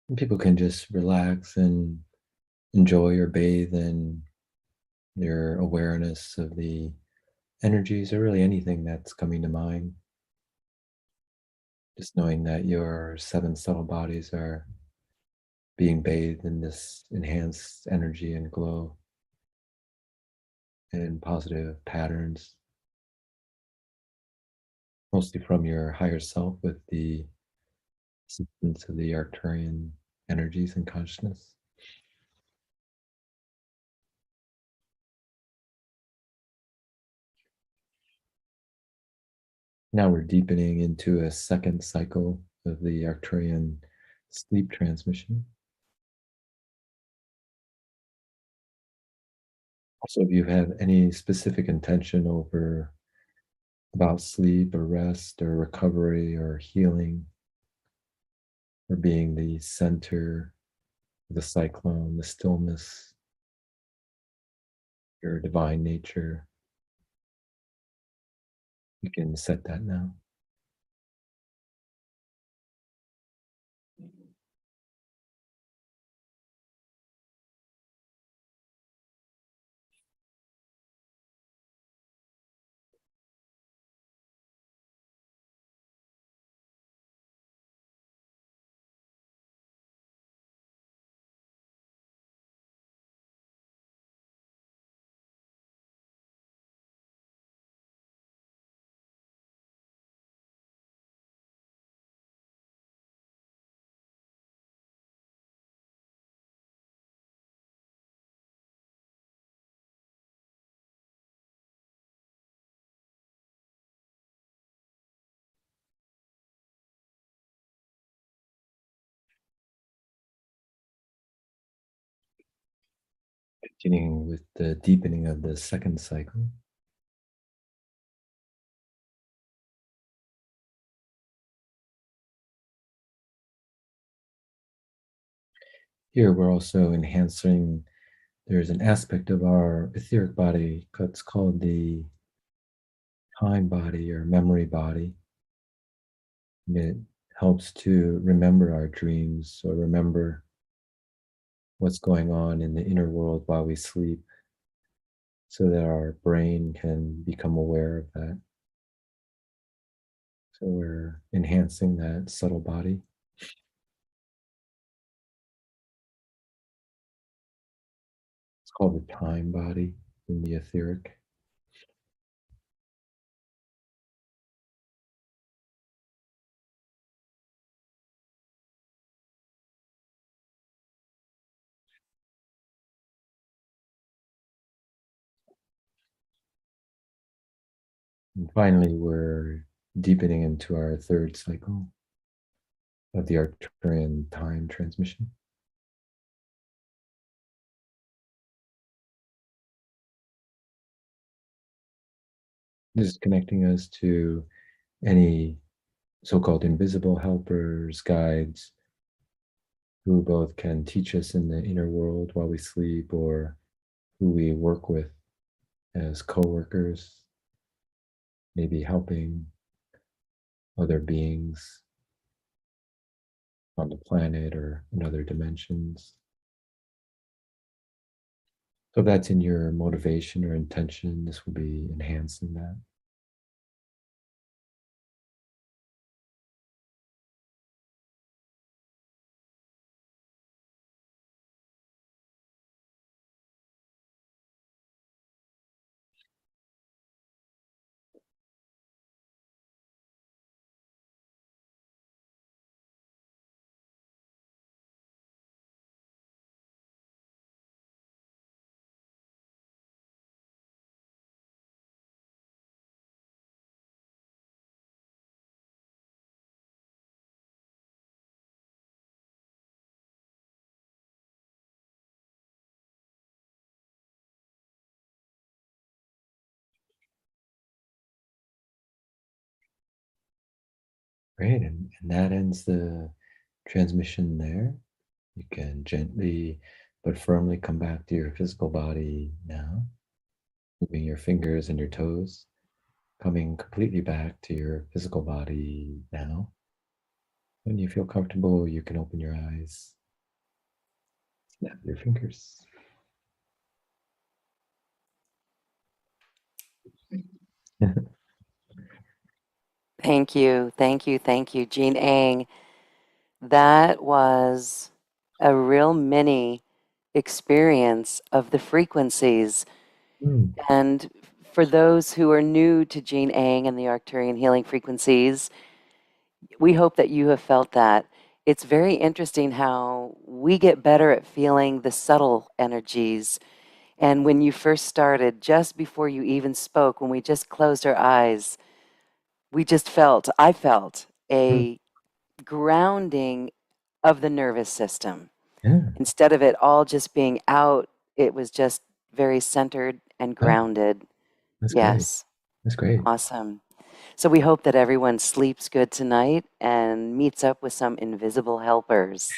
And people can just relax and enjoy or bathe in your awareness of the energies or really anything that's coming to mind. Just knowing that your 7 subtle bodies are being bathed in this enhanced energy and glow and positive patterns, mostly from your higher self with the assistance of the Arcturian energies and consciousness. Now we're deepening into a second cycle of the Arcturian sleep transmission. Also, if you have any specific intention over about sleep or rest or recovery or healing or being the center of the cyclone, the stillness, your divine nature, you can set that now. Continuing with the deepening of the second cycle. Here we're also enhancing, there's an aspect of our etheric body that's called the time body or memory body. And it helps to remember our dreams or remember what's going on in the inner world while we sleep so that our brain can become aware of that. So we're enhancing that subtle body. It's called the time body in the etheric. And finally, we're deepening into our third cycle of the Arcturian time transmission. This is connecting us to any so-called invisible helpers, guides, who both can teach us in the inner world while we sleep, or who we work with as co-workers, maybe helping other beings on the planet or in other dimensions. So if that's in your motivation or intention, this will be enhancing that. Great, and that ends the transmission there. You can gently but firmly come back to your physical body now, moving your fingers and your toes, coming completely back to your physical body now. When you feel comfortable, you can open your eyes, snap your fingers. Thank you, thank you, thank you, Jean Eng. That was a real mini experience of the frequencies. Mm. And for those who are new to Jean Eng and the Arcturian healing frequencies, we hope that you have felt that. It's very interesting how we get better at feeling the subtle energies. And when you first started, just before you even spoke, when we just closed our eyes, I felt Mm. a grounding of the nervous system. Yeah. Instead of it all just being out, it was just very centered and Oh, grounded. that's great. Yes, That's great. awesome. So we hope that everyone sleeps good tonight and meets up with some invisible helpers.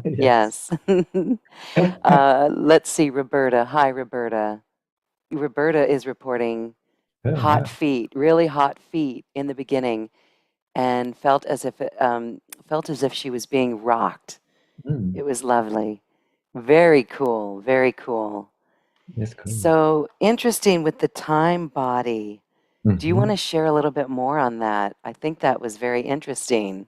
Yes. Yes. Let's see, Roberta. Hi, Roberta. Roberta is reporting Oh, hot wow. feet, really hot feet in the beginning, and felt as if she was being rocked. Mm. It was lovely. Very cool, very cool. That's cool. So interesting with the time body. Do you want Mhm. to share a little bit more on that? I think that was very interesting.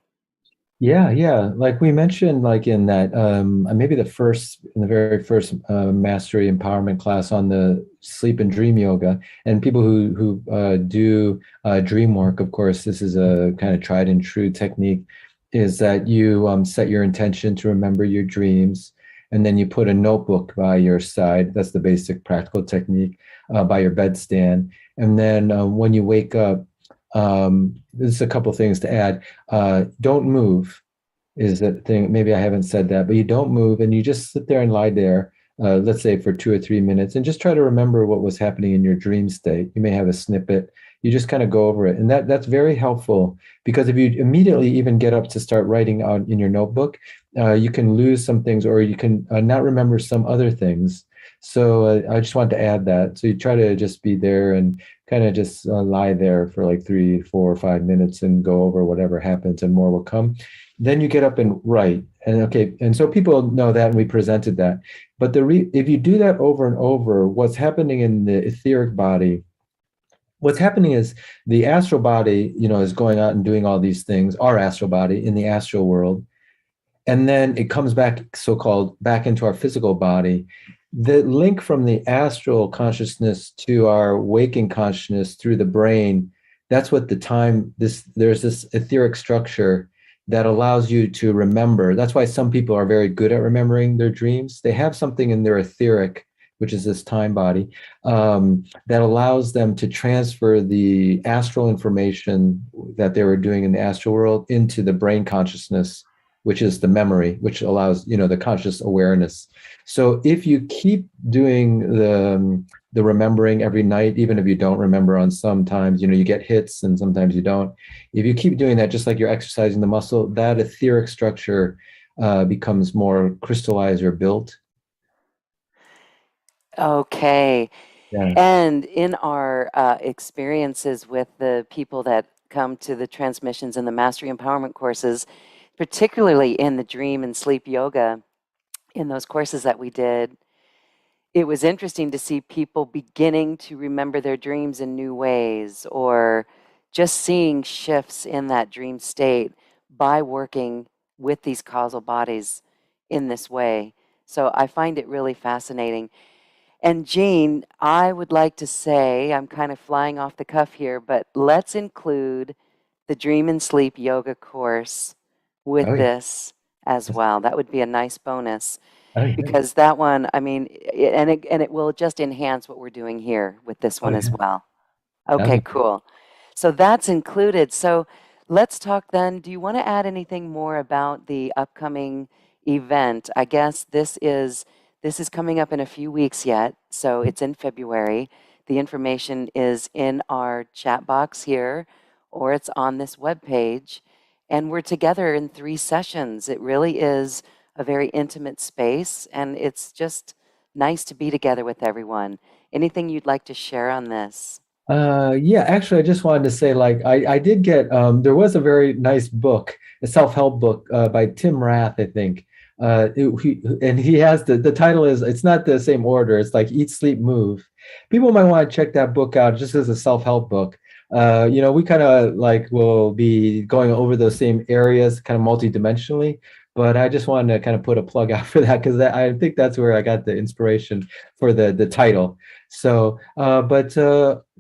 Yeah, yeah. Like we mentioned, like in that, maybe in the very first mastery empowerment class on the sleep and dream yoga, and people who do dream work, of course, this is a kind of tried and true technique, is that you set your intention to remember your dreams, and then you put a notebook by your side. That's the basic practical technique by your bedstand, and then when you wake up, there's a couple things to add. Don't move is that thing. Maybe I haven't said that, but you don't move and you just sit there and lie there let's say for 2 or 3 minutes, and just try to remember what was happening in your dream state. You may have a snippet. You just kind of go over it, and that's very helpful because if you immediately even get up to start writing out in your notebook, you can lose some things, or you can not remember some other things. So I just want to add that. So you try to just be there and kind of just lie there for like 3, 4, or 5 minutes and go over whatever happens, and more will come. Then you get up and write. And okay, and so people know that, and we presented that. But if you do that over and over, what's happening in the etheric body, what's happening is the astral body, is going out and doing all these things, our astral body in the astral world, and then it comes back, so-called, back into our physical body. The link from the astral consciousness to our waking consciousness through the brain, that's what there's this etheric structure that allows you to remember. That's why some people are very good at remembering their dreams. They have something in their etheric, which is this time body, that allows them to transfer the astral information that they were doing in the astral world into the brain consciousness, which is the memory, which allows, the conscious awareness. So if you keep doing the remembering every night, even if you don't remember on sometimes, you get hits and sometimes you don't. If you keep doing that, just like you're exercising the muscle, that etheric structure becomes more crystallized or built. Okay. Yeah. And in our experiences with the people that come to the transmissions and the mastery empowerment courses, particularly in the dream and sleep yoga, in those courses that we did, it was interesting to see people beginning to remember their dreams in new ways, or just seeing shifts in that dream state by working with these causal bodies in this way. So I find it really fascinating. And Jean, I would like to say, I'm kind of flying off the cuff here, but let's include the Dream and Sleep yoga course with Oh yeah. this as well. That would be a nice bonus, Oh yeah. because that one, I mean, and it will just enhance what we're doing here with this Oh one as yeah. well. That'd Okay, be great. cool. So that's included. So let's talk then. Do you want to add anything more about the upcoming event? I guess this is coming up in a few weeks yet, so it's in February. The information is in our chat box here, or it's on this webpage, and we're together in 3 sessions. It really is a very intimate space, and it's just nice to be together with everyone. Anything you'd like to share on this? Yeah, actually, I just wanted to say, like, I did get, there was a very nice book, a self-help book by Tim Rath, I think. And he has the title is, it's not the same order. It's like Eat, Sleep, Move. People might want to check that book out just as a self-help book. We kind of like will be going over those same areas kind of multidimensionally, but I just wanted to kind of put a plug out for that because I think that's where I got the inspiration for the title. So, but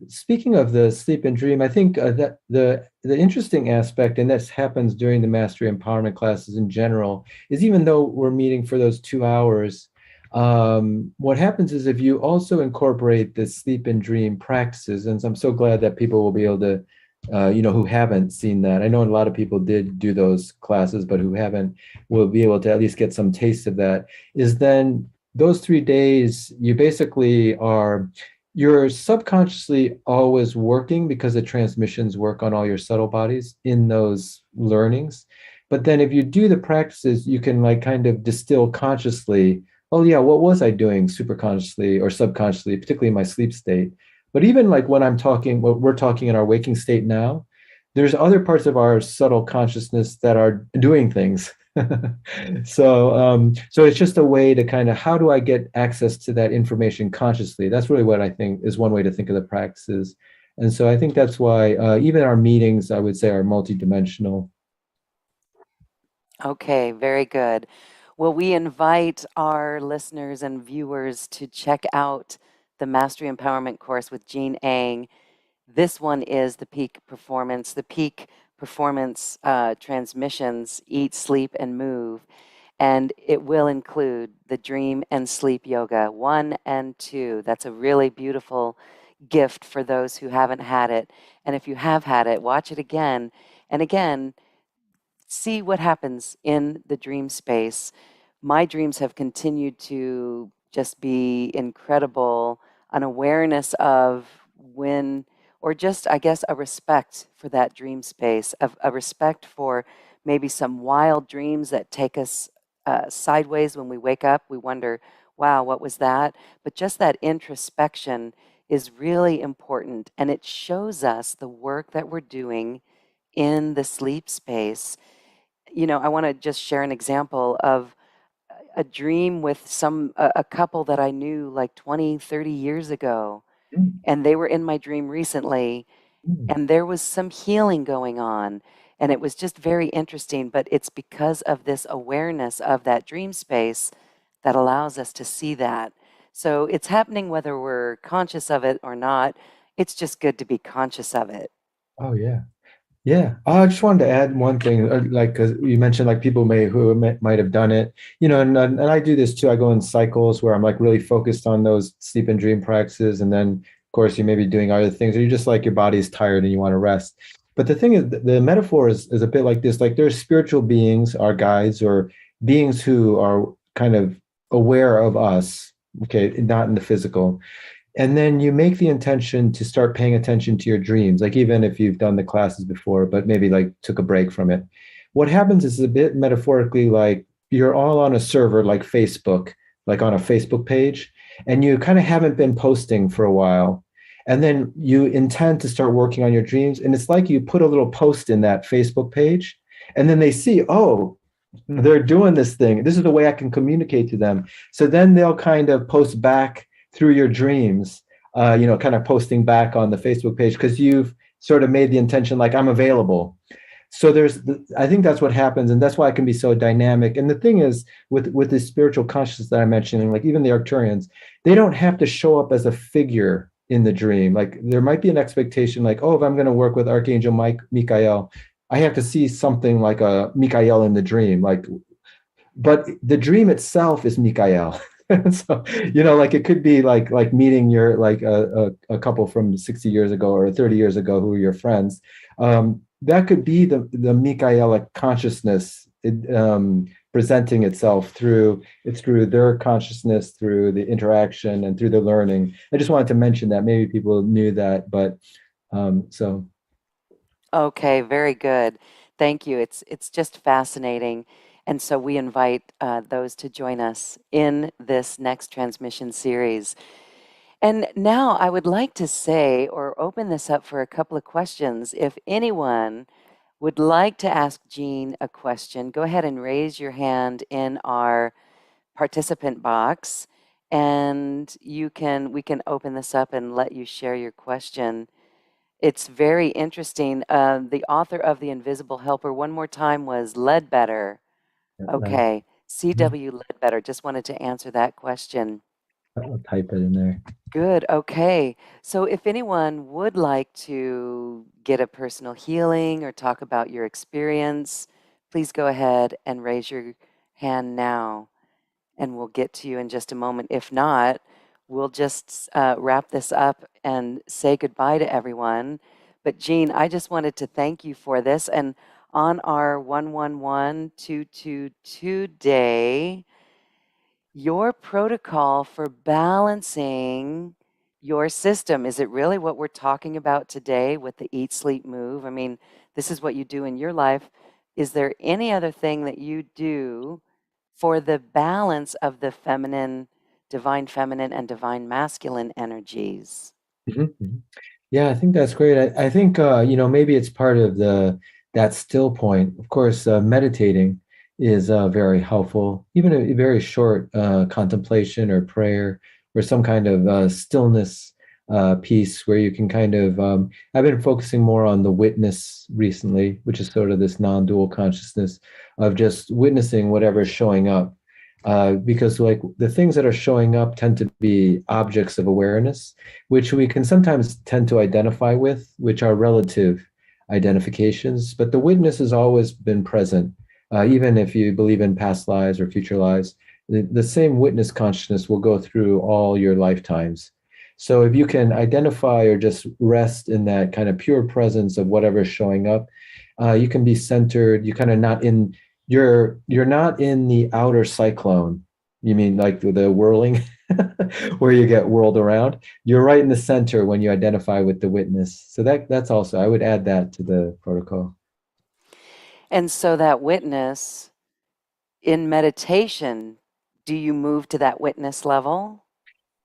speaking of the sleep and dream, I think that the interesting aspect, and this happens during the mastery empowerment classes in general, is even though we're meeting for those 2 hours, what happens is if you also incorporate the sleep and dream practices, and so I'm so glad that people will be able to, who haven't seen that. I know a lot of people did do those classes, but who haven't will be able to at least get some taste of that. Is then those 3 days, you're subconsciously always working because the transmissions work on all your subtle bodies in those learnings. But then if you do the practices, you can like kind of distill consciously, oh yeah, what was I doing super consciously or subconsciously, particularly in my sleep state. But even like when what we're talking in our waking state now, there's other parts of our subtle consciousness that are doing things. So it's just a way to kind of, how do I get access to that information consciously? That's really what I think is one way to think of the practices. And so I think that's why even our meetings, I would say, are multidimensional. Okay, very good. Well, we invite our listeners and viewers to check out the Mastery Empowerment course with Jean Eng. This one is the peak performance transmissions, Eat, Sleep, and Move. And it will include the Dream and Sleep Yoga 1 and 2. That's a really beautiful gift for those who haven't had it. And if you have had it, watch it again. And again, see what happens in the dream space. My dreams have continued to just be incredible, an awareness of when, or just, I guess, a respect for that dream space, a respect for maybe some wild dreams that take us sideways when we wake up. We wonder, wow, what was that? But just that introspection is really important, and it shows us the work that we're doing in the sleep space. I want to just share an example of a dream with a couple that I knew like 20, 30 years ago, Mm, and they were in my dream recently, mm. and there was some healing going on, and it was just very interesting. But it's because of this awareness of that dream space that allows us to see that. So it's happening whether we're conscious of it or not. It's just good to be conscious of it. Oh yeah. Yeah, I just wanted to add one thing, like 'cause you mentioned like people might have done it, and I do this too. I go in cycles where I'm like really focused on those sleep and dream practices, and then of course you may be doing other things, or you just like your body's tired and you want to rest. But the thing is, the metaphor is a bit like this: like there's spiritual beings, our guides, or beings who are kind of aware of us, okay, not in the physical. And then you make the intention to start paying attention to your dreams, like even if you've done the classes before, but maybe like took a break from it. What happens is a bit metaphorically like you're all on a server like Facebook, like on a Facebook page, and you kind of haven't been posting for a while. And then you intend to start working on your dreams. And it's like you put a little post in that Facebook page, and then they see, oh, they're doing this thing. This is the way I can communicate to them. So then they'll kind of post back through your dreams, kind of posting back on the Facebook page because you've sort of made the intention like I'm available. So I think that's what happens, and that's why it can be so dynamic. And the thing is, with this spiritual consciousness that I'm mentioning, like even the Arcturians, they don't have to show up as a figure in the dream. Like there might be an expectation, like, oh, if I'm going to work with Archangel Michael, I have to see something like a Michael in the dream, like, but the dream itself is Michael. So like it could be like meeting your like a couple from 60 years ago or 30 years ago who are your friends. That could be the Michaelic consciousness presenting itself through their consciousness, through the interaction and through the learning. I just wanted to mention that maybe people knew that, but so Okay, very good. Thank you. It's just fascinating. And so we invite those to join us in this next transmission series. And now I would like to say or open this up for a couple of questions. If anyone would like to ask Jean a question, go ahead and raise your hand in our participant box, and we can open this up and let you share your question. It's very interesting. The author of The Invisible Helper, one more time, was Ledbetter. uh, Okay, C.W. Ledbetter. Just wanted to answer that question. I'll type it in there. Good. Okay. So if anyone would like to get a personal healing or talk about your experience, please go ahead and raise your hand now, and we'll get to you in just a moment. If not, we'll just wrap this up and say goodbye to everyone. But Jean, I just wanted to thank you for this. And on our 111222 day, your protocol for balancing your system, is it really what we're talking about today with the eat, sleep, move? I mean, this is what you do in your life. Is there any other thing that you do for the balance of the divine feminine and divine masculine energies? Mhm, mhm. Yeah, I think that's great. I think maybe it's part of that still point. Of course, meditating is very helpful. Even a very short contemplation or prayer or some kind of stillness piece where you can kind of. I've been focusing more on the witness recently, which is sort of this non-dual consciousness of just witnessing whatever's showing up. Because like the things that are showing up tend to be objects of awareness which we can sometimes tend to identify with, which are relative identifications. But the witness has always been present, even if you believe in past lives or future lives. The same witness consciousness will go through all your lifetimes. So if you can identify or just rest in that kind of pure presence of whatever's showing up, you can be centered. You kind of not in you're not in the outer cyclone. You mean like the whirling? where you get whirled around. You're right in the center when you identify with the witness. So that's also, I would add that to the protocol. And so that witness in meditation, do you move to that witness level?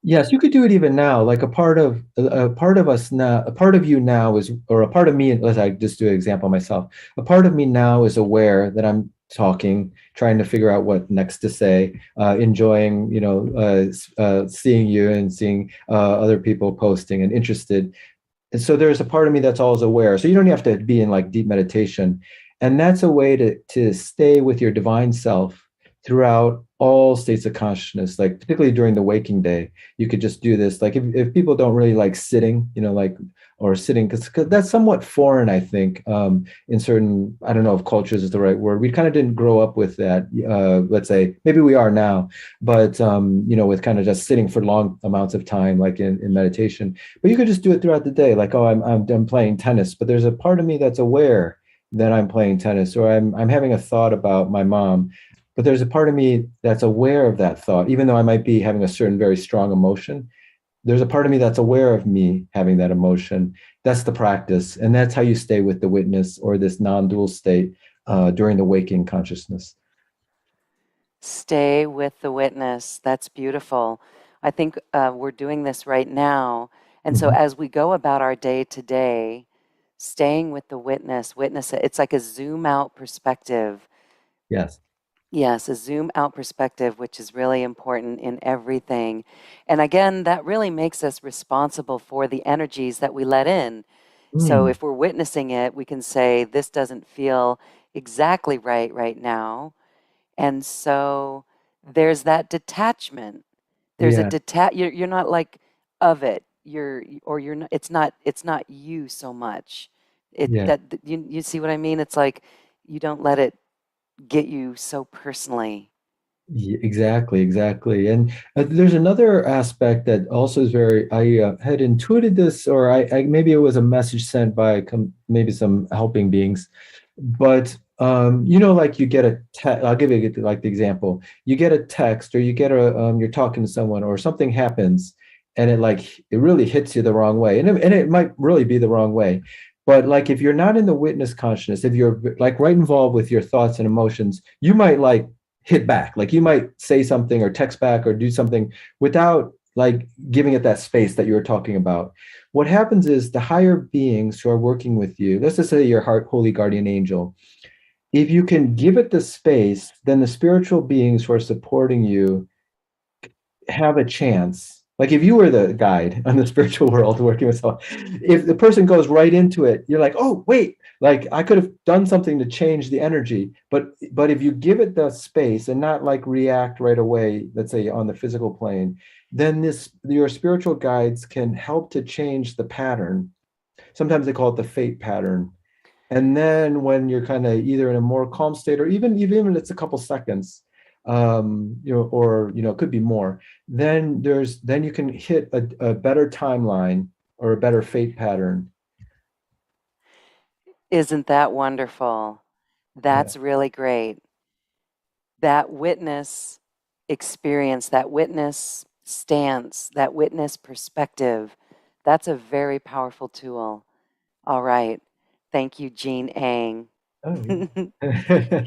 Yes, you could do it even now. Like a part of us now, a part of you now is, or a part of me. Let's I just do an example myself. A part of me now is aware that I'm talking, trying to figure out what next to say, enjoying, seeing you and seeing other people posting and interested. And so there's a part of me that's always aware. So you don't have to be in like deep meditation. And that's a way to stay with your divine self throughout all states of consciousness, like particularly during the waking day. You could just do this. Like if people don't really like sitting, like or sitting, because that's somewhat foreign, I think, in certain, I don't know if cultures is the right word. We kind of didn't grow up with that. Let's say maybe we are now, but with kind of just sitting for long amounts of time, like in meditation. But you could just do it throughout the day, like, oh, I'm done playing tennis, but there's a part of me that's aware that I'm playing tennis, or I'm having a thought about my mom, but there's a part of me that's aware of that thought, even though I might be having a certain very strong emotion. There's a part of me that's aware of me having that emotion. That's the practice, and that's how you stay with the witness or this non-dual state during the waking consciousness. Stay with the witness. That's beautiful. I think we're doing this right now. And so Mhm. as we go about our day to day, staying with the witness it. It's like a zoom out perspective. Yes. Yes, a zoom out perspective, which is really important in everything. And again, that really makes us responsible for the energies that we let in. So Mm, if we're witnessing it, we can say, this doesn't feel exactly right now. And so there's that detachment. There's a yeah. you're not like of it. You're not, it's not you so much. Yeah. You see what I mean? It's like you don't let it get you so personally. Exactly, exactly. And there's another aspect that also is very, I had intuited this, or maybe it was a message sent by maybe some helping beings, but like you get a text, I'll give you like the example. You get a text or you get you're talking to someone or something happens and it really hits you the wrong way. And it might really be the wrong way. But like if you're not in the witness consciousness, if you're like right involved with your thoughts and emotions, you might like hit back. Like you might say something or text back or do something without like giving it that space that you were talking about. What happens is the higher beings who are working with you, let's just say your heart, holy guardian angel, if you can give it the space, then the spiritual beings who are supporting you have a chance. Like if you were the guide on the spiritual world working with someone, if the person goes right into it, you're like, oh, wait, like I could have done something to change the energy. But if you give it the space and not like react right away, let's say on the physical plane, then your spiritual guides can help to change the pattern. Sometimes they call it the fate pattern. And then when you're kind of either in a more calm state or even when it's a couple seconds, or it could be more, then you can hit a better timeline or a better fate pattern. Isn't that wonderful? Yeah. That's really great. That witness experience, that witness stance, that witness perspective, that's a very powerful tool. All right. Thank you, Jean Eng. Oh, yeah.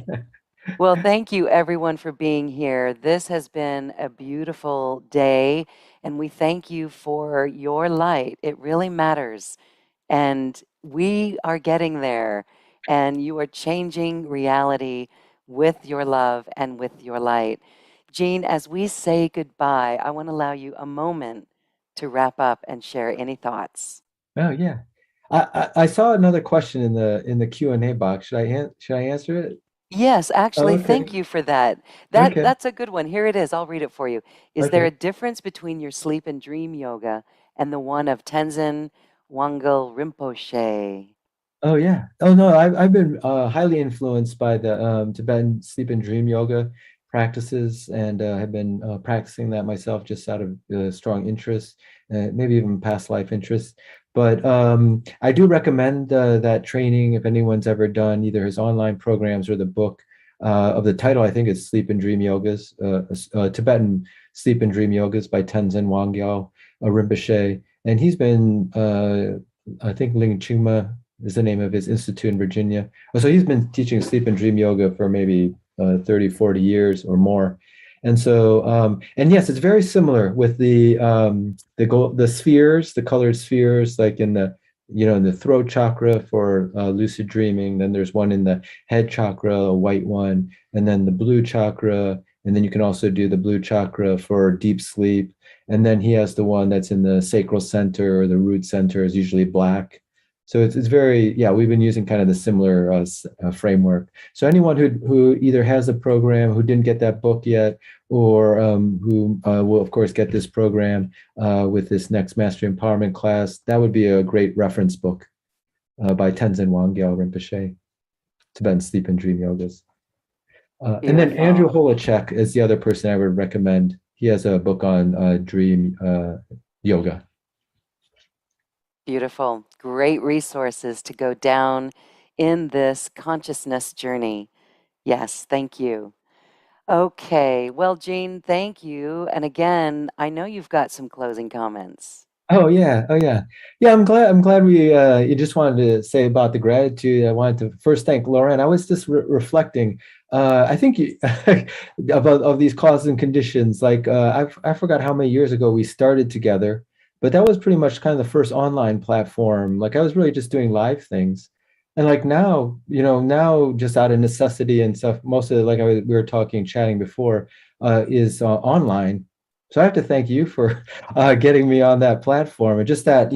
Well, thank you everyone for being here. This has been a beautiful day, and we thank you for your light. It really matters. And we are getting there, and you are changing reality with your love and with your light. Jean, as we say goodbye, I want to allow you a moment to wrap up and share any thoughts. Oh, yeah. I saw another question in the Q&A box. Should I answer it? Yes, Oh, actually, thank okay. you for that. Okay. That's a good one. Here it is. I'll read it for you. Is there Okay. a difference between your sleep and dream yoga and the one of Tenzin Wangyal Rinpoche? Oh yeah. Oh no, I've been highly influenced by the Tibetan sleep and dream yoga practices, and have been practicing that myself just out of strong interest, maybe even past life interest. But I do recommend that training if anyone's ever done either his online programs or the book. of the title. I think it's Sleep and Dream Yogas, Tibetan Sleep and Dream Yogas by Tenzin Wangyal Rinpoche. And he's been, I think Ling Chingma is the name of his institute in Virginia. So he's been teaching sleep and dream yoga for maybe 30, 40 years or more. And so, and yes, it's very similar with the spheres, the colored spheres, like in the, in the throat chakra for lucid dreaming. Then there's one in the head chakra, a white one, and then the blue chakra. And then you can also do the blue chakra for deep sleep. And then he has the one that's in the sacral center, or the root center is usually black. So it's very, yeah, we've been using kind of the similar framework. So anyone who either has a program, who didn't get that book yet, or who will, of course, get this program with this next Mastery Empowerment class, that would be a great reference book by Tenzin Wangyal Rinpoche, Tibetan Sleep and Dream Yogas. And then Andrew Holacek is the other person I would recommend. He has a book on dream yoga. Beautiful. Great resources to go down in this consciousness journey. Yes, thank you. Okay. Well, Jean, thank you. And again, I know you've got some closing comments. Oh yeah, yeah. I'm glad we. You just wanted to say about the gratitude. I wanted to first thank Lauren. I was just reflecting. I think about of these causes and conditions. Like I forgot how many years ago we started together, but that was pretty much kind of the first online platform. Like I was really just doing live things, and like now, now just out of necessity and stuff. Most of it, like we were chatting before, is online. So I have to thank you for getting me on that platform, and just that,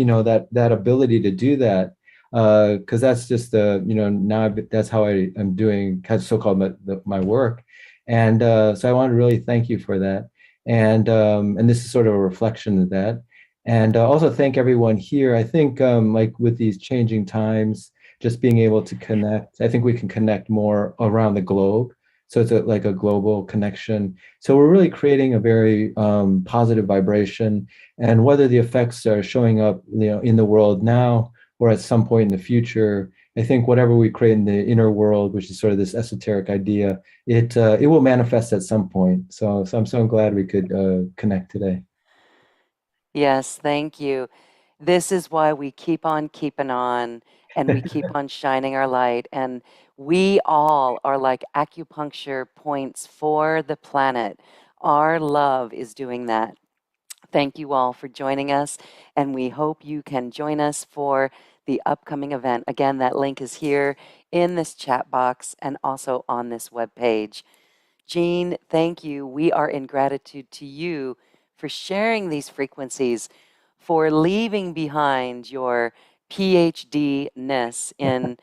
that ability to do that, because that's just now that's how I am doing kind of so-called my work, and so I want to really thank you for that, and this is sort of a reflection of that, and also thank everyone here. I think like with these changing times, just being able to connect, I think we can connect more around the globe. So it's like a global connection. So we're really creating a very positive vibration. And whether the effects are showing up, in the world now or at some point in the future, I think whatever we create in the inner world, which is sort of this esoteric idea, it will manifest at some point. So I'm so glad we could connect today. Yes, thank you. This is why we keep on keeping on, and we keep on shining our light. And we all are like acupuncture points for the planet. Our love is doing that. Thank you all for joining us, and we hope you can join us for the upcoming event. Again, that link is here in this chat box and also on this webpage. Jean, thank you. We are in gratitude to you for sharing these frequencies, for leaving behind your PhD-ness in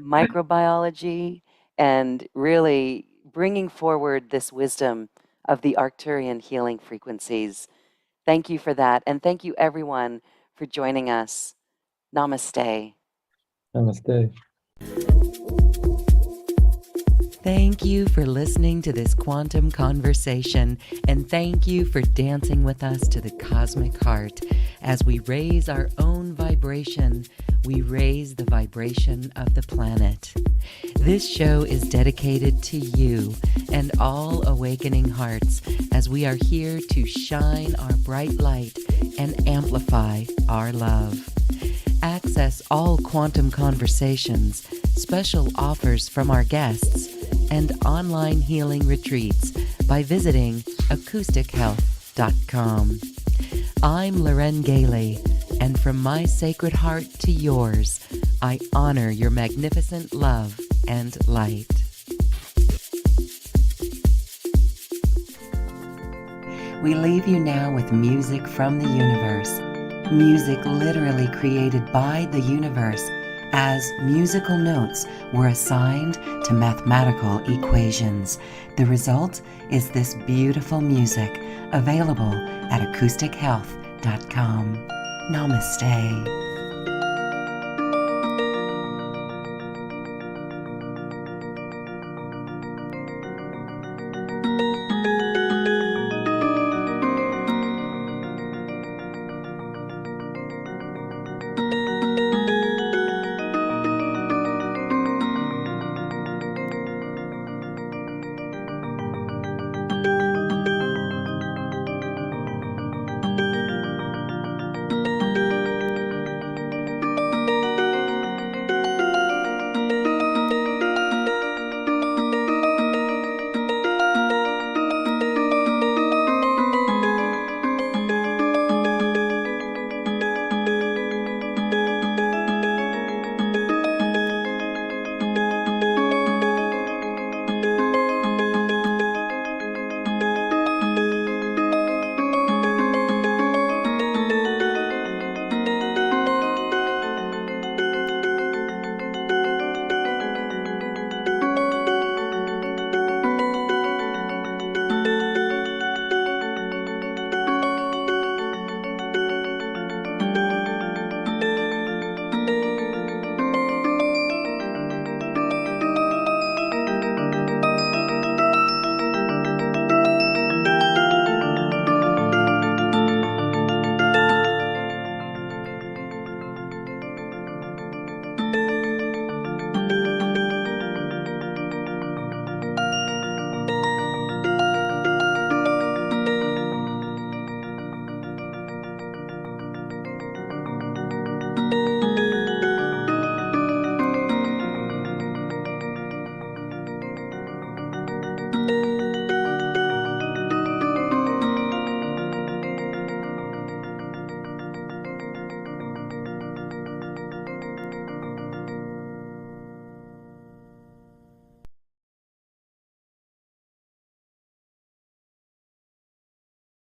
microbiology and really bringing forward this wisdom of the Arcturian healing frequencies. Thank you for that. And thank you, everyone, for joining us. Namaste. Namaste. Thank you for listening to this quantum conversation, and thank you for dancing with us to the cosmic heart. As we raise our own vibration, we raise the vibration of the planet. This show is dedicated to you and all awakening hearts, as we are here to shine our bright light and amplify our love. Access all quantum conversations, special offers from our guests, and online healing retreats by visiting acoustichealth.com. I'm Loren Gailey, and from my sacred heart to yours, I honor your magnificent love and light. We leave you now with music from the universe. Music literally created by the universe, as musical notes were assigned to mathematical equations. The result is this beautiful music, available at acoustichealth.com. Namaste.